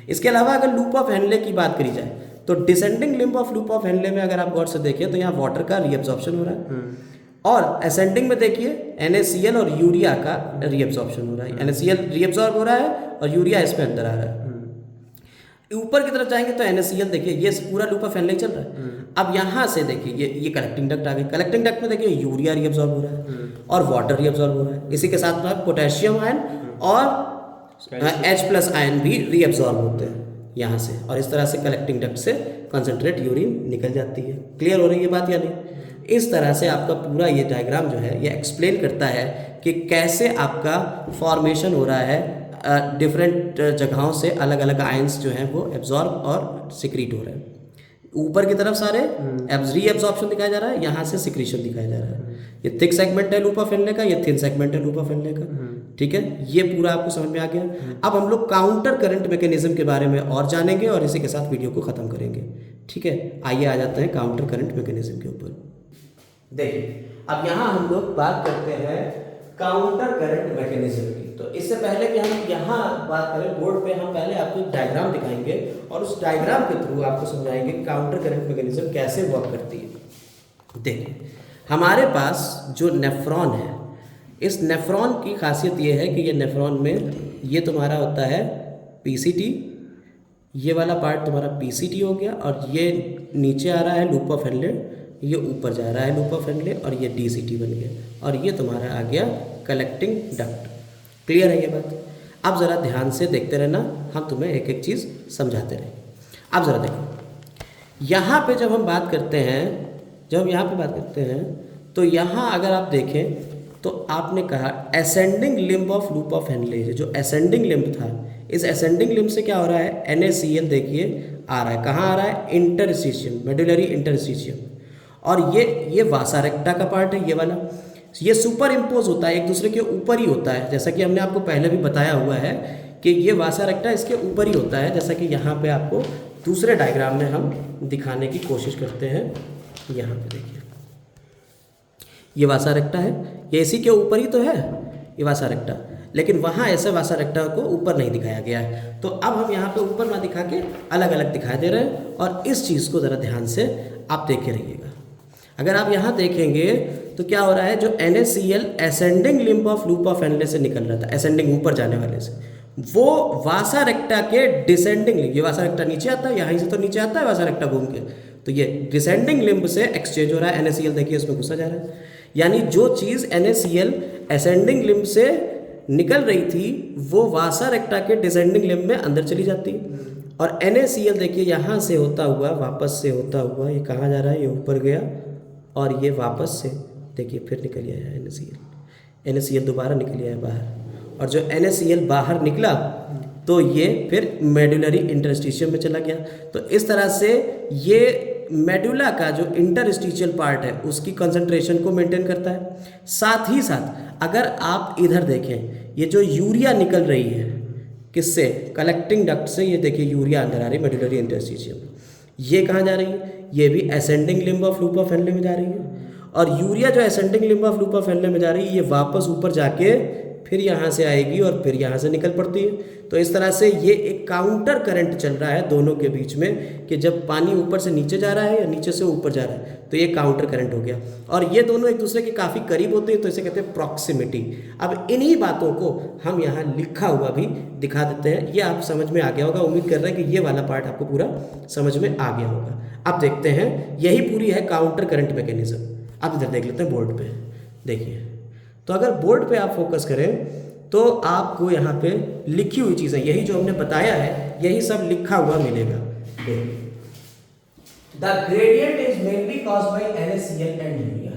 इसके अलावा अगर लूप ऑफ हेनले की बात करी जाए तो descending limb of loop of Henley में अगर आप गौर से देखें तो यहाँ वाटर का रीअब्जॉर्प्शन हो रहा है। और असेंडिंग में देखिए NaCl और यूरिया का रीएब्जॉर्प्शन हो रहा है, NaCl रीएब्जॉर्ब हो रहा है और यूरिया इसमें अंदर आ रहा है। ऊपर की तरफ जाएंगे तो NaCl देखिए ये पूरा लूप ऑफ एनले चल रहा है। अब यहाँ से देखिए ये कलेक्टिंग डक्ट आ गई, कलेक्टिंग डक्ट में देखिए यूरिया रीअब्सॉर्ब हो रहा है और वाटर रीअब्सॉर्ब हो रहा है, इसी के साथ में पोटेशियम आयन और H+ आयन भी रीअब्सॉर्ब होते हैं यहाँ से, और इस तरह से कलेक्टिंग डक्ट से कंसंट्रेट यूरिन निकल जाती है। क्लियर हो रही है बात या नहीं? इस तरह से आपका पूरा ये डायग्राम जो है ये एक्सप्लेन करता है कि कैसे आपका फॉर्मेशन हो रहा है, डिफरेंट जगहों से अलग अलग आयंस जो हैं वो एब्जॉर्ब और सिक्रीट हो रहे हैं। ऊपर की तरफ सारे रीअब्जॉर्प्शन दिखाया जा रहा है, यहाँ से सिक्रीशन दिखाया जा रहा है। ये थिक सेगमेंट है लूप ऑफ एनले का, ये थिन सेगमेंट है लूप ऑफ एनले का। ठीक है, ये पूरा आपको समझ में आ गया। अब हम लोग काउंटर करंट मैकेनिज्म के बारे में और जानेंगे और इसी के साथ वीडियो को खत्म करेंगे। ठीक है, आइए आ जाते हैं काउंटर करंट मैकेनिज्म के ऊपर। देखिए अब यहाँ हम लोग बात करते हैं काउंटर करंट मैकेनिज्म की। तो इससे पहले कि हम यहाँ बात करें बोर्ड पे, हम पहले आपको एक डायग्राम दिखाएंगे और उस डायग्राम के थ्रू आपको समझाएंगे काउंटर करंट मैकेनिज्म कैसे वर्क करती है। देखिए हमारे पास जो नेफ्रॉन है, इस नेफ्रॉन की खासियत ये है कि ये नेफ्रॉन में ये तुम्हारा होता है PCT, ये वाला पार्ट तुम्हारा PCT हो गया, और ये नीचे आ रहा है लूप ऑफ एनले, ये ऊपर जा रहा है लूप ऑफ एनले, और ये DCT बन गया, और ये तुम्हारा आ गया कलेक्टिंग डक्ट। क्लियर है ये बात? अब ज़रा ध्यान से देखते रहना, हम तुम्हें एक एक चीज़ समझाते रहें। अब ज़रा देखो यहाँ पे जब हम बात करते हैं, जब हम यहाँ पे बात करते हैं तो यहाँ अगर आप देखें तो आपने कहा ascending limb of loop of Henle, जो असेंडिंग लिम्ब था, इस असेंडिंग लिम्ब से क्या हो रहा है, NaCl देखिए आ रहा है, कहाँ आ रहा है, इंटरस्टिशियम, मेडुलरी इंटरस्टिशियम, और ये वासा रेक्टा का पार्ट है, ये वाला, ये सुपर इम्पोज होता है, एक दूसरे के ऊपर ही होता है, जैसा कि हमने आपको पहले भी बताया हुआ है कि ये वासा रेक्टा इसके ऊपर ही होता है, जैसा कि यहाँ पे आपको दूसरे डायग्राम में हम दिखाने की कोशिश करते हैं। यहाँ पे देखिए ये वासा रेक्टा है, ये इसी के ऊपर ही तो है ये वासा रेक्टा, लेकिन वहाँ ऐसे वासा रेक्टा को ऊपर नहीं दिखाया गया है। तो अब हम यहाँ पे ऊपर ना दिखा के अलग अलग दिखाई दे रहे हैं, और इस चीज़ को ज़रा ध्यान से आप देखे रहिएगा। अगर आप यहाँ देखेंगे तो क्या हो रहा है, जो NaCl ascending limb of loop of Henle से निकल रहा था, असेंडिंग ऊपर जाने वाले से, वो वासा रेक्टा के डिसेंडिंग लिम्ब, ये वासा रेक्टा नीचे आता है, यहाँ से तो नीचे आता है वासा रेक्टा घूम के, तो ये डिसेंडिंग लिम्ब से एक्सचेंज हो रहा है। NaCl देखिए उसमें घुसा जा रहा है, यानी जो चीज़ NaCl असेंडिंग लिम्ब से निकल रही थी वो वासा रेक्टा के डिसेंडिंग लिम्ब में अंदर चली जाती, और NaCl देखिए यहाँ से होता हुआ, वापस से होता हुआ, ये कहाँ जा रहा है, ये ऊपर गया, और ये वापस से देखिए फिर निकल आया है NaCl दोबारा निकल आया बाहर, और जो NaCl बाहर निकला तो ये फिर मेडुलरी इंटरस्टिशियम में चला गया। तो इस तरह से ये मेडुला का जो इंटरस्टिशियल पार्ट है उसकी कंसंट्रेशन को मेंटेन करता है। साथ ही साथ अगर आप इधर देखें, ये जो यूरिया निकल रही है किससे, कलेक्टिंग डक्ट से, ये देखिए यूरिया अंदर आ रही है मेडुलरी इंटरस्टिशियम, ये कहाँ जा रही है, ये भी ascending limb of loop of Henle में जा रही है, और यूरिया जो ascending limb of loop of Henle में जा रही है ये वापस ऊपर जाके फिर यहाँ से आएगी और फिर यहाँ से निकल पड़ती है। तो इस तरह से ये एक काउंटर करंट चल रहा है दोनों के बीच में, कि जब पानी ऊपर से नीचे जा रहा है या नीचे से ऊपर जा रहा है तो ये काउंटर करंट हो गया, और ये दोनों एक दूसरे के काफ़ी करीब होते हैं, तो इसे कहते हैं प्रॉक्सिमिटी। अब इन्हीं बातों को हम यहाँ लिखा हुआ भी दिखा देते हैं, ये आप समझ में आ गया होगा। उम्मीद कर रहे हैं कि ये वाला पार्ट आपको पूरा समझ में आ गया होगा। अब देखते हैं, यही पूरी है काउंटर करंट मैकेनिज्म। अब इधर देख लेते हैं बोर्ड पे, देखिए तो अगर बोर्ड पे आप फोकस करें तो आपको यहाँ पे लिखी हुई चीज़ें, यही जो हमने बताया है यही सब लिखा हुआ मिलेगा। The gradient is mainly caused by NaCl and urea.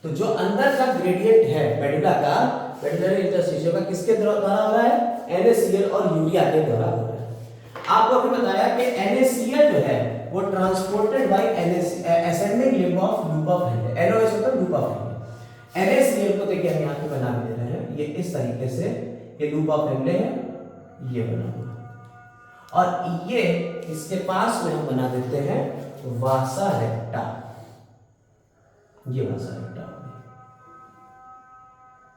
तो जो अंदर का ग्रेडियंट है मेडुला का, मेडुलरी इंटरस्टिशियम का, किसके द्वारा हो रहा है, NaCl और यूरिया के द्वारा हो रहा है। आपको अभी बताया कि NaCl जो है वो transported by ascending limb of loop of Henle, NaOH होता है लूप ऑफ एनले। NaCl को देखिए हम यहाँ पे बना दे रहे हैं, ये इस तरीके से, ये लूप ऑफ एनले है, ये बना हुआ, और ये इसके पास में हम बना देते हैं वासा रेक्टा, ये वासा रेक्टा,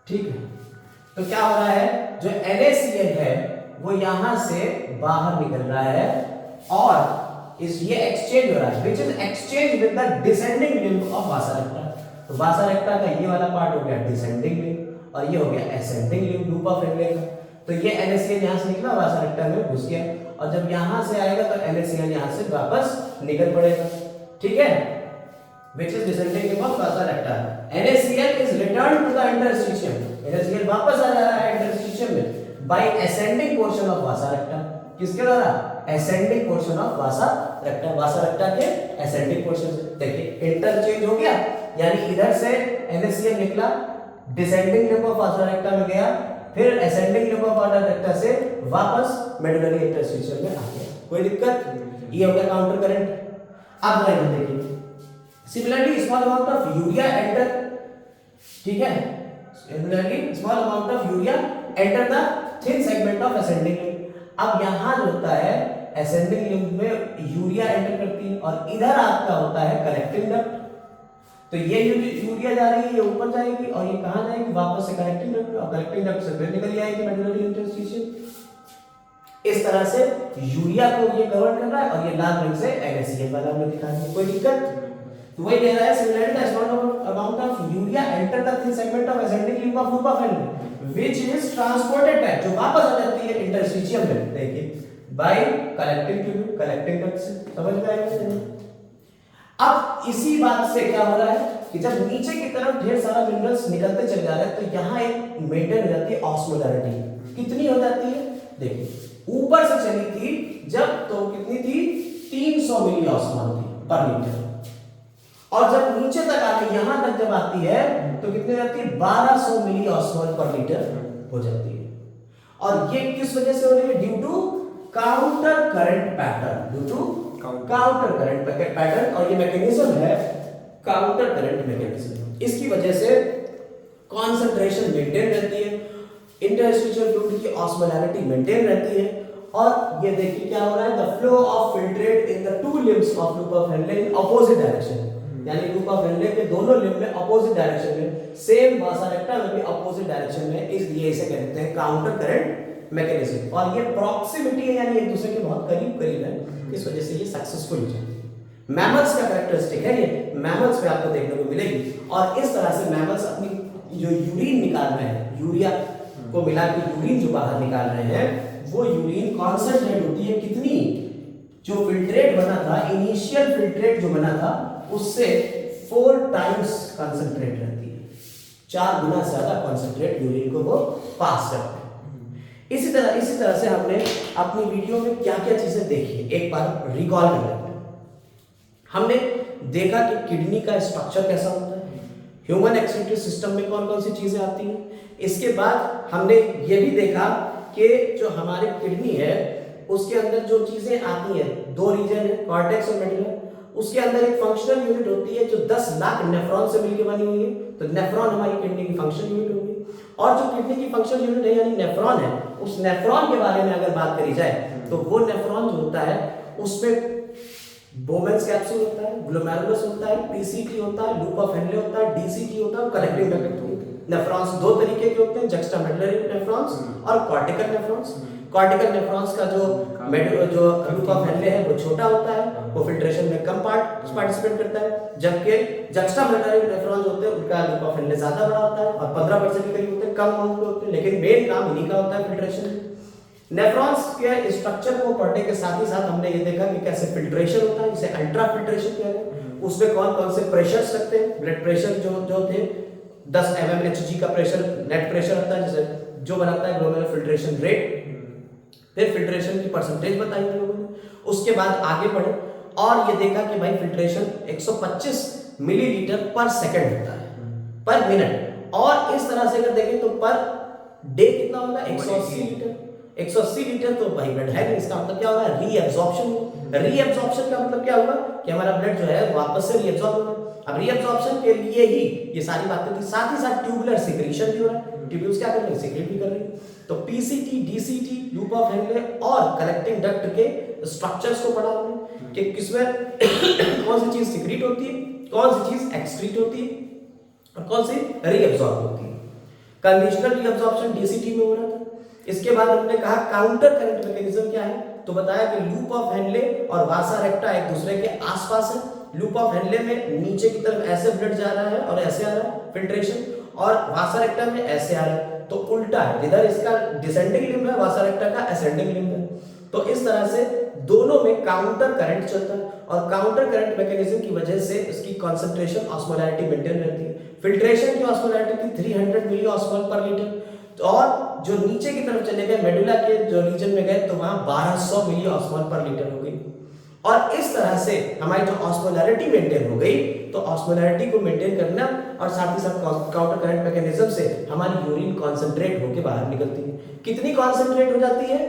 ठीक है। तो क्या हो रहा है, जो NaCl है वो यहां से बाहर निकल रहा है, और ये एक्सचेंज हो रहा है, which is exchange with the descending limb of वासा रेक्टा। तो वासा रेक्टा का ये वाला पार्ट हो गया डिसेंडिंग लिम्ब और ये हो गया ascending limb loop of Henley का। तो ये NaCl यहाँ से निकला वासा रेक्टा में घुस गया और जब यहाँ से आएगा तो NaCl यहाँ से वापस निकल पड़ेगा, ठीक है, which is descending limb of vasa recta. NaCl is returned to the interstitium. NaCl वापस आ जा रहा है interstitium में by ascending portion of vasa recta. किसके द्वारा? ascending portion of vasa recta. vasa recta के ascending portion से देखिए इंटरचेंज हो गया, यानी इधर से NaCl निकला descending limb of vasa recta में गया, फिर ascending limb of vasa recta से वापस medullary interstitium में आ गया। कोई दिक्कत? ये हो गया काउंटर करंट। अब लाइन देखिए Similarly, small amount of urea enter, ठीक है, similarly small amount of urea enter the thin segment of ascending limb. अब यहाँ जो होता है ascending limb में यूरिया एंटर करती है और इधर आपका होता है कलेक्टिंग डक्ट। तो ये यूरिया जा रही है, ये ऊपर जाएगी और ये कहाँ जाएगी? वापस से कलेक्टिंग डक्ट और कलेक्टिंग डक्ट से फिर निकल जाएगी मेडुलरी इंटरस्टिशियम। इस तरह से यूरिया को ये कवर कर रहा है और ये लाल रंग से NaCl वाला हमने दिखा दिया। कोई दिक्कत? तो वही दे रहा है similarly the small amount of urea enter the thin segment of ascending limb of loop of Henley which is transported back, जो वापस आ जाती है इंटरस्टिशियम में, देखिए bye collecting tube, collecting duct से। समझ में आएगा? अब इसी बात से क्या हो रहा है कि जब नीचे की तरफ ढेर सारा मिनरल्स निकलते चले जा रहे हैं तो यहाँ एक मेंटेन हो जाती है ऑस्मोलैरिटी। कितनी हो जाती है? देखिए ऊपर से चली थी जब तो कितनी थी? 300 मिली ऑस्मोल थी पर लीटर, और जब नीचे तक आके यहां तक जब आती है तो कितनी जाती है? 1200 मिली ऑस्मोल पर लीटर हो जाती है। और ये किस वजह से हो रही है? Due to counter current pattern, due to counter current pattern. और ये मैकेनिज्म है काउंटर करंट मैकेनिज्म। इसकी वजह से कंसंट्रेशन मेंटेन रहती है, इंटरस्टिशियल फ्लूइड की ऑस्मोलैरिटी मेंटेन रहती है। और ये देखिए क्या हो रहा है? The flow of filtrate in the two limbs of loop of Henley in opposite direction, यानी लूप ऑफ हेनले के दोनों लिम्ब में अपोजिट डायरेक्शन में, सेम वासा रेक्टा में भी अपोजिट डायरेक्शन में, इसलिए इसे कहते हैं काउंटर करंट मैकेनिज्म। और ये प्रॉक्सिमिटी है, यानी एक दूसरे के बहुत करीब करीब है, इस वजह से ये सक्सेसफुल है। मैमल्स का कैरेक्टरिस्टिक है ये, मैमल्स पे आपको देखने को मिलेगी। और इस तरह से मैमल्स अपनी जो यूरिन निकाल रहे हैं, यूरिया को मिला के यूरिन जो बाहर निकाल रहे हैं, वो यूरिन कॉन्सेंट्रेट होती है कितनी? जो फिल्ट्रेट बना था, इनिशियल फिल्ट्रेट जो बना था उससे 4 टाइम्स कंसंट्रेट रहती है, 4 गुना ज्यादा कंसंट्रेट यूरिन को वो पास करते हैं। इसी तरह से हमने अपनी वीडियो में क्या क्या चीजें देखी, एक बार रिकॉल कर लेते हैं। हमने देखा कि किडनी का स्ट्रक्चर कैसा होता है, ह्यूमन एक्सक्रीटरी सिस्टम में कौन कौन सी चीजें आती हैं। इसके बाद हमने ये भी देखा कि जो हमारे किडनी है उसके अंदर जो चीजें आती हैं, 2 रीजन है, कॉर्टेक्स और मेडुला। उसके अंदर एक फंक्शनल यूनिट होती है जो 10 लाख नेफ्रॉन से मिलकर बनी हुई है, तो नेफ्रॉन हमारी किडनी की फंक्शनल यूनिट होगी। और जो किडनी की फंक्शनल यूनिट है यानी नेफ्रॉन है, उस नेफ्रॉन के बारे में अगर बात करी जाए तो वो नेफ्रॉन जो होता है उसमें बोमेन्स कैप्सूल होता है, ग्लोमेरुलस होता है, पीसीटी होता है, लूप ऑफ हेनले होता है, डीसीटी होता है और कलेक्टिंग डक्ट होती है। नेफ्रॉन्स 2 तरीके के होते हैं, जक्स्टामेडुलरी नेफ्रॉन्स और कॉर्टिकल नेफ्रॉन्स। कॉर्टिकल नेफ्रॉन्स का जो लूप ऑफ हेनले है वो छोटा होता है, वो फिल्ट्रेशन में कम पार्टिसिपेट करता है, जबकि जक्स्टामेडुलरी नेफ्रॉन्स होते हैं उनका लूप ऑफ हेनले ज्यादा बड़ा होता है और 15% के करीब होते हैं, कम अमाउंट के होते हैं, लेकिन मेन काम इन्हीं का होता है फिल्ट्रेशन। नेफ्रॉन्स के स्ट्रक्चर को पढ़ने के साथ ही साथ हमने ये देखा कि कैसे फिल्ट्रेशन होता है, जिसे अल्ट्रा फिल्ट्रेशन कहते हैं। उसमें कौन कौन से प्रेशर्स लगते हैं, ब्लड प्रेशर जो थे 10 mmHg का प्रेशर नेट प्रेशर होता है, जिसे जो बनाता है ग्लोमेरुलर फिल्ट्रेशन रेट। फिर फिल्ट्रेशन की परसेंटेज बताई हम लोगों ने। उसके बाद आगे बढ़े और ये देखा कि भाई फिल्ट्रेशन 125 मिलीलीटर पर सेकंड होता है पर मिनट, और इस तरह से अगर देखें तो पर डे कितना होगा? 180 लीटर। 180 लीटर तो भाई ब्लड है, इसका मतलब क्या होगा? रीअब्जॉर्प्शन। रीअब्जॉर्प्शन का मतलब क्या होगा कि हमारा ब्लड जो है वापस से रीअब्जॉर्ब होगा। अब रीअब्जॉर्प्शन के लिए ही ये सारी बातें थी, साथ ही साथ ट्यूबुलर सिक्रीशन भी हो रहा है, ट्यूब्यूल्स क्या कर रहे हैं? सिक्रीट भी कर रहे हैं। तो PCT, DCT, loop of Henley और कलेक्टिंग डक्ट के स्ट्रक्चर्स को पढ़ा हमने कि किसमें कौन सी चीज सिक्रीट होती है, कौन सी चीज एक्सक्रीट होती है और कौन सी रीअब्जॉर्ब होती है। कंडीशनल रीअब्जॉर्प्शन डीसीटी में हो रहा था। इसके बाद हमने कहा काउंटर करंट मैकेनिज्म क्या है, तो तो बताया कि लूप ऑफ हेनले और वासा रेक्टा एक दूसरे के आसपास है। लूप ऑफ हेनले में नीचे की तरफ ऐसे ब्लड जा रहा है और ऐसे आ रहा है फिल्ट्रेशन, और वासा रेक्टा में ऐसे आ रहा है, तो उल्टा है, इधर इसका डिसेंडिंग लिम्ब है, वासा रेक्टा का असेंडिंग लिम्ब है। तो इस तरह से दोनों में काउंटर करंट चलता है, और काउंटर करंट मैकेनिज्म की वजह से इसकी कंसंट्रेशन ऑस्मोलैरिटी मेंटेन रहती है। फिल्ट्रेशन की ऑस्मोलैरिटी थी 300 मिली ऑस्मोल पर लीटर, और जो नीचे की तरफ चले गए मेडुला के जो रीजन में गए तो वहां 1200 मिली ऑस्मोल पर लीटर हो गई। और इस तरह से हमारी जो ऑस्मोलैरिटी मेंटेन हो गई, तो ऑस्मोलैरिटी को मेंटेन करना और साथ ही साथ काउंटर करंट मैकेनिज्म से हमारी यूरिन कॉन्सेंट्रेट होकर बाहर निकलती है। कितनी कॉन्सेंट्रेट हो जाती है?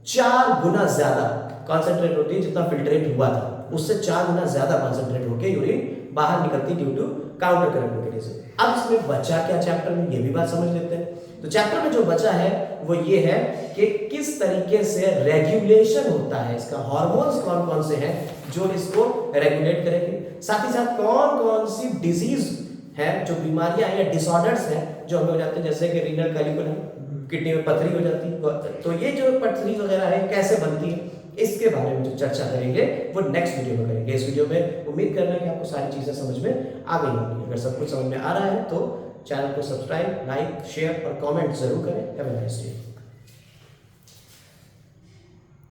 4 गुना ज्यादा कॉन्सेंट्रेट होती है, जितना फिल्ट्रेट हुआ था उससे 4 गुना ज्यादा कॉन्सेंट्रेट होकर यूरिन बाहर निकलती due to counter current mechanism. अब इसमें बचा क्या चैप्टर में, ये भी बात समझ लेते हैं। तो चैप्टर में जो बचा है वो ये है कि किस तरीके से रेगुलेशन होता है इसका, हार्मोन्स कौन कौन से हैं जो इसको रेगुलेट करेंगे, साथ ही साथ कौन कौन सी डिजीज है, जो बीमारियां या डिसऑर्डर्स हैं जो हमें हो जाते हैं, जैसे कि रीनल कैलिकुलम, किडनी में पथरी हो जाती है, तो ये जो पथरी वगैरह है कैसे बनती है, इसके बारे में जो चर्चा करेंगे वो नेक्स्ट वीडियो में करेंगे। इस वीडियो में उम्मीद कर रहे हैं कि आपको सारी चीजें समझ में आ गई होंगी। अगर सब कुछ समझ में आ रहा है तो चैनल को सब्सक्राइब, लाइक, शेयर और कमेंट जरूर करें। Have a nice day.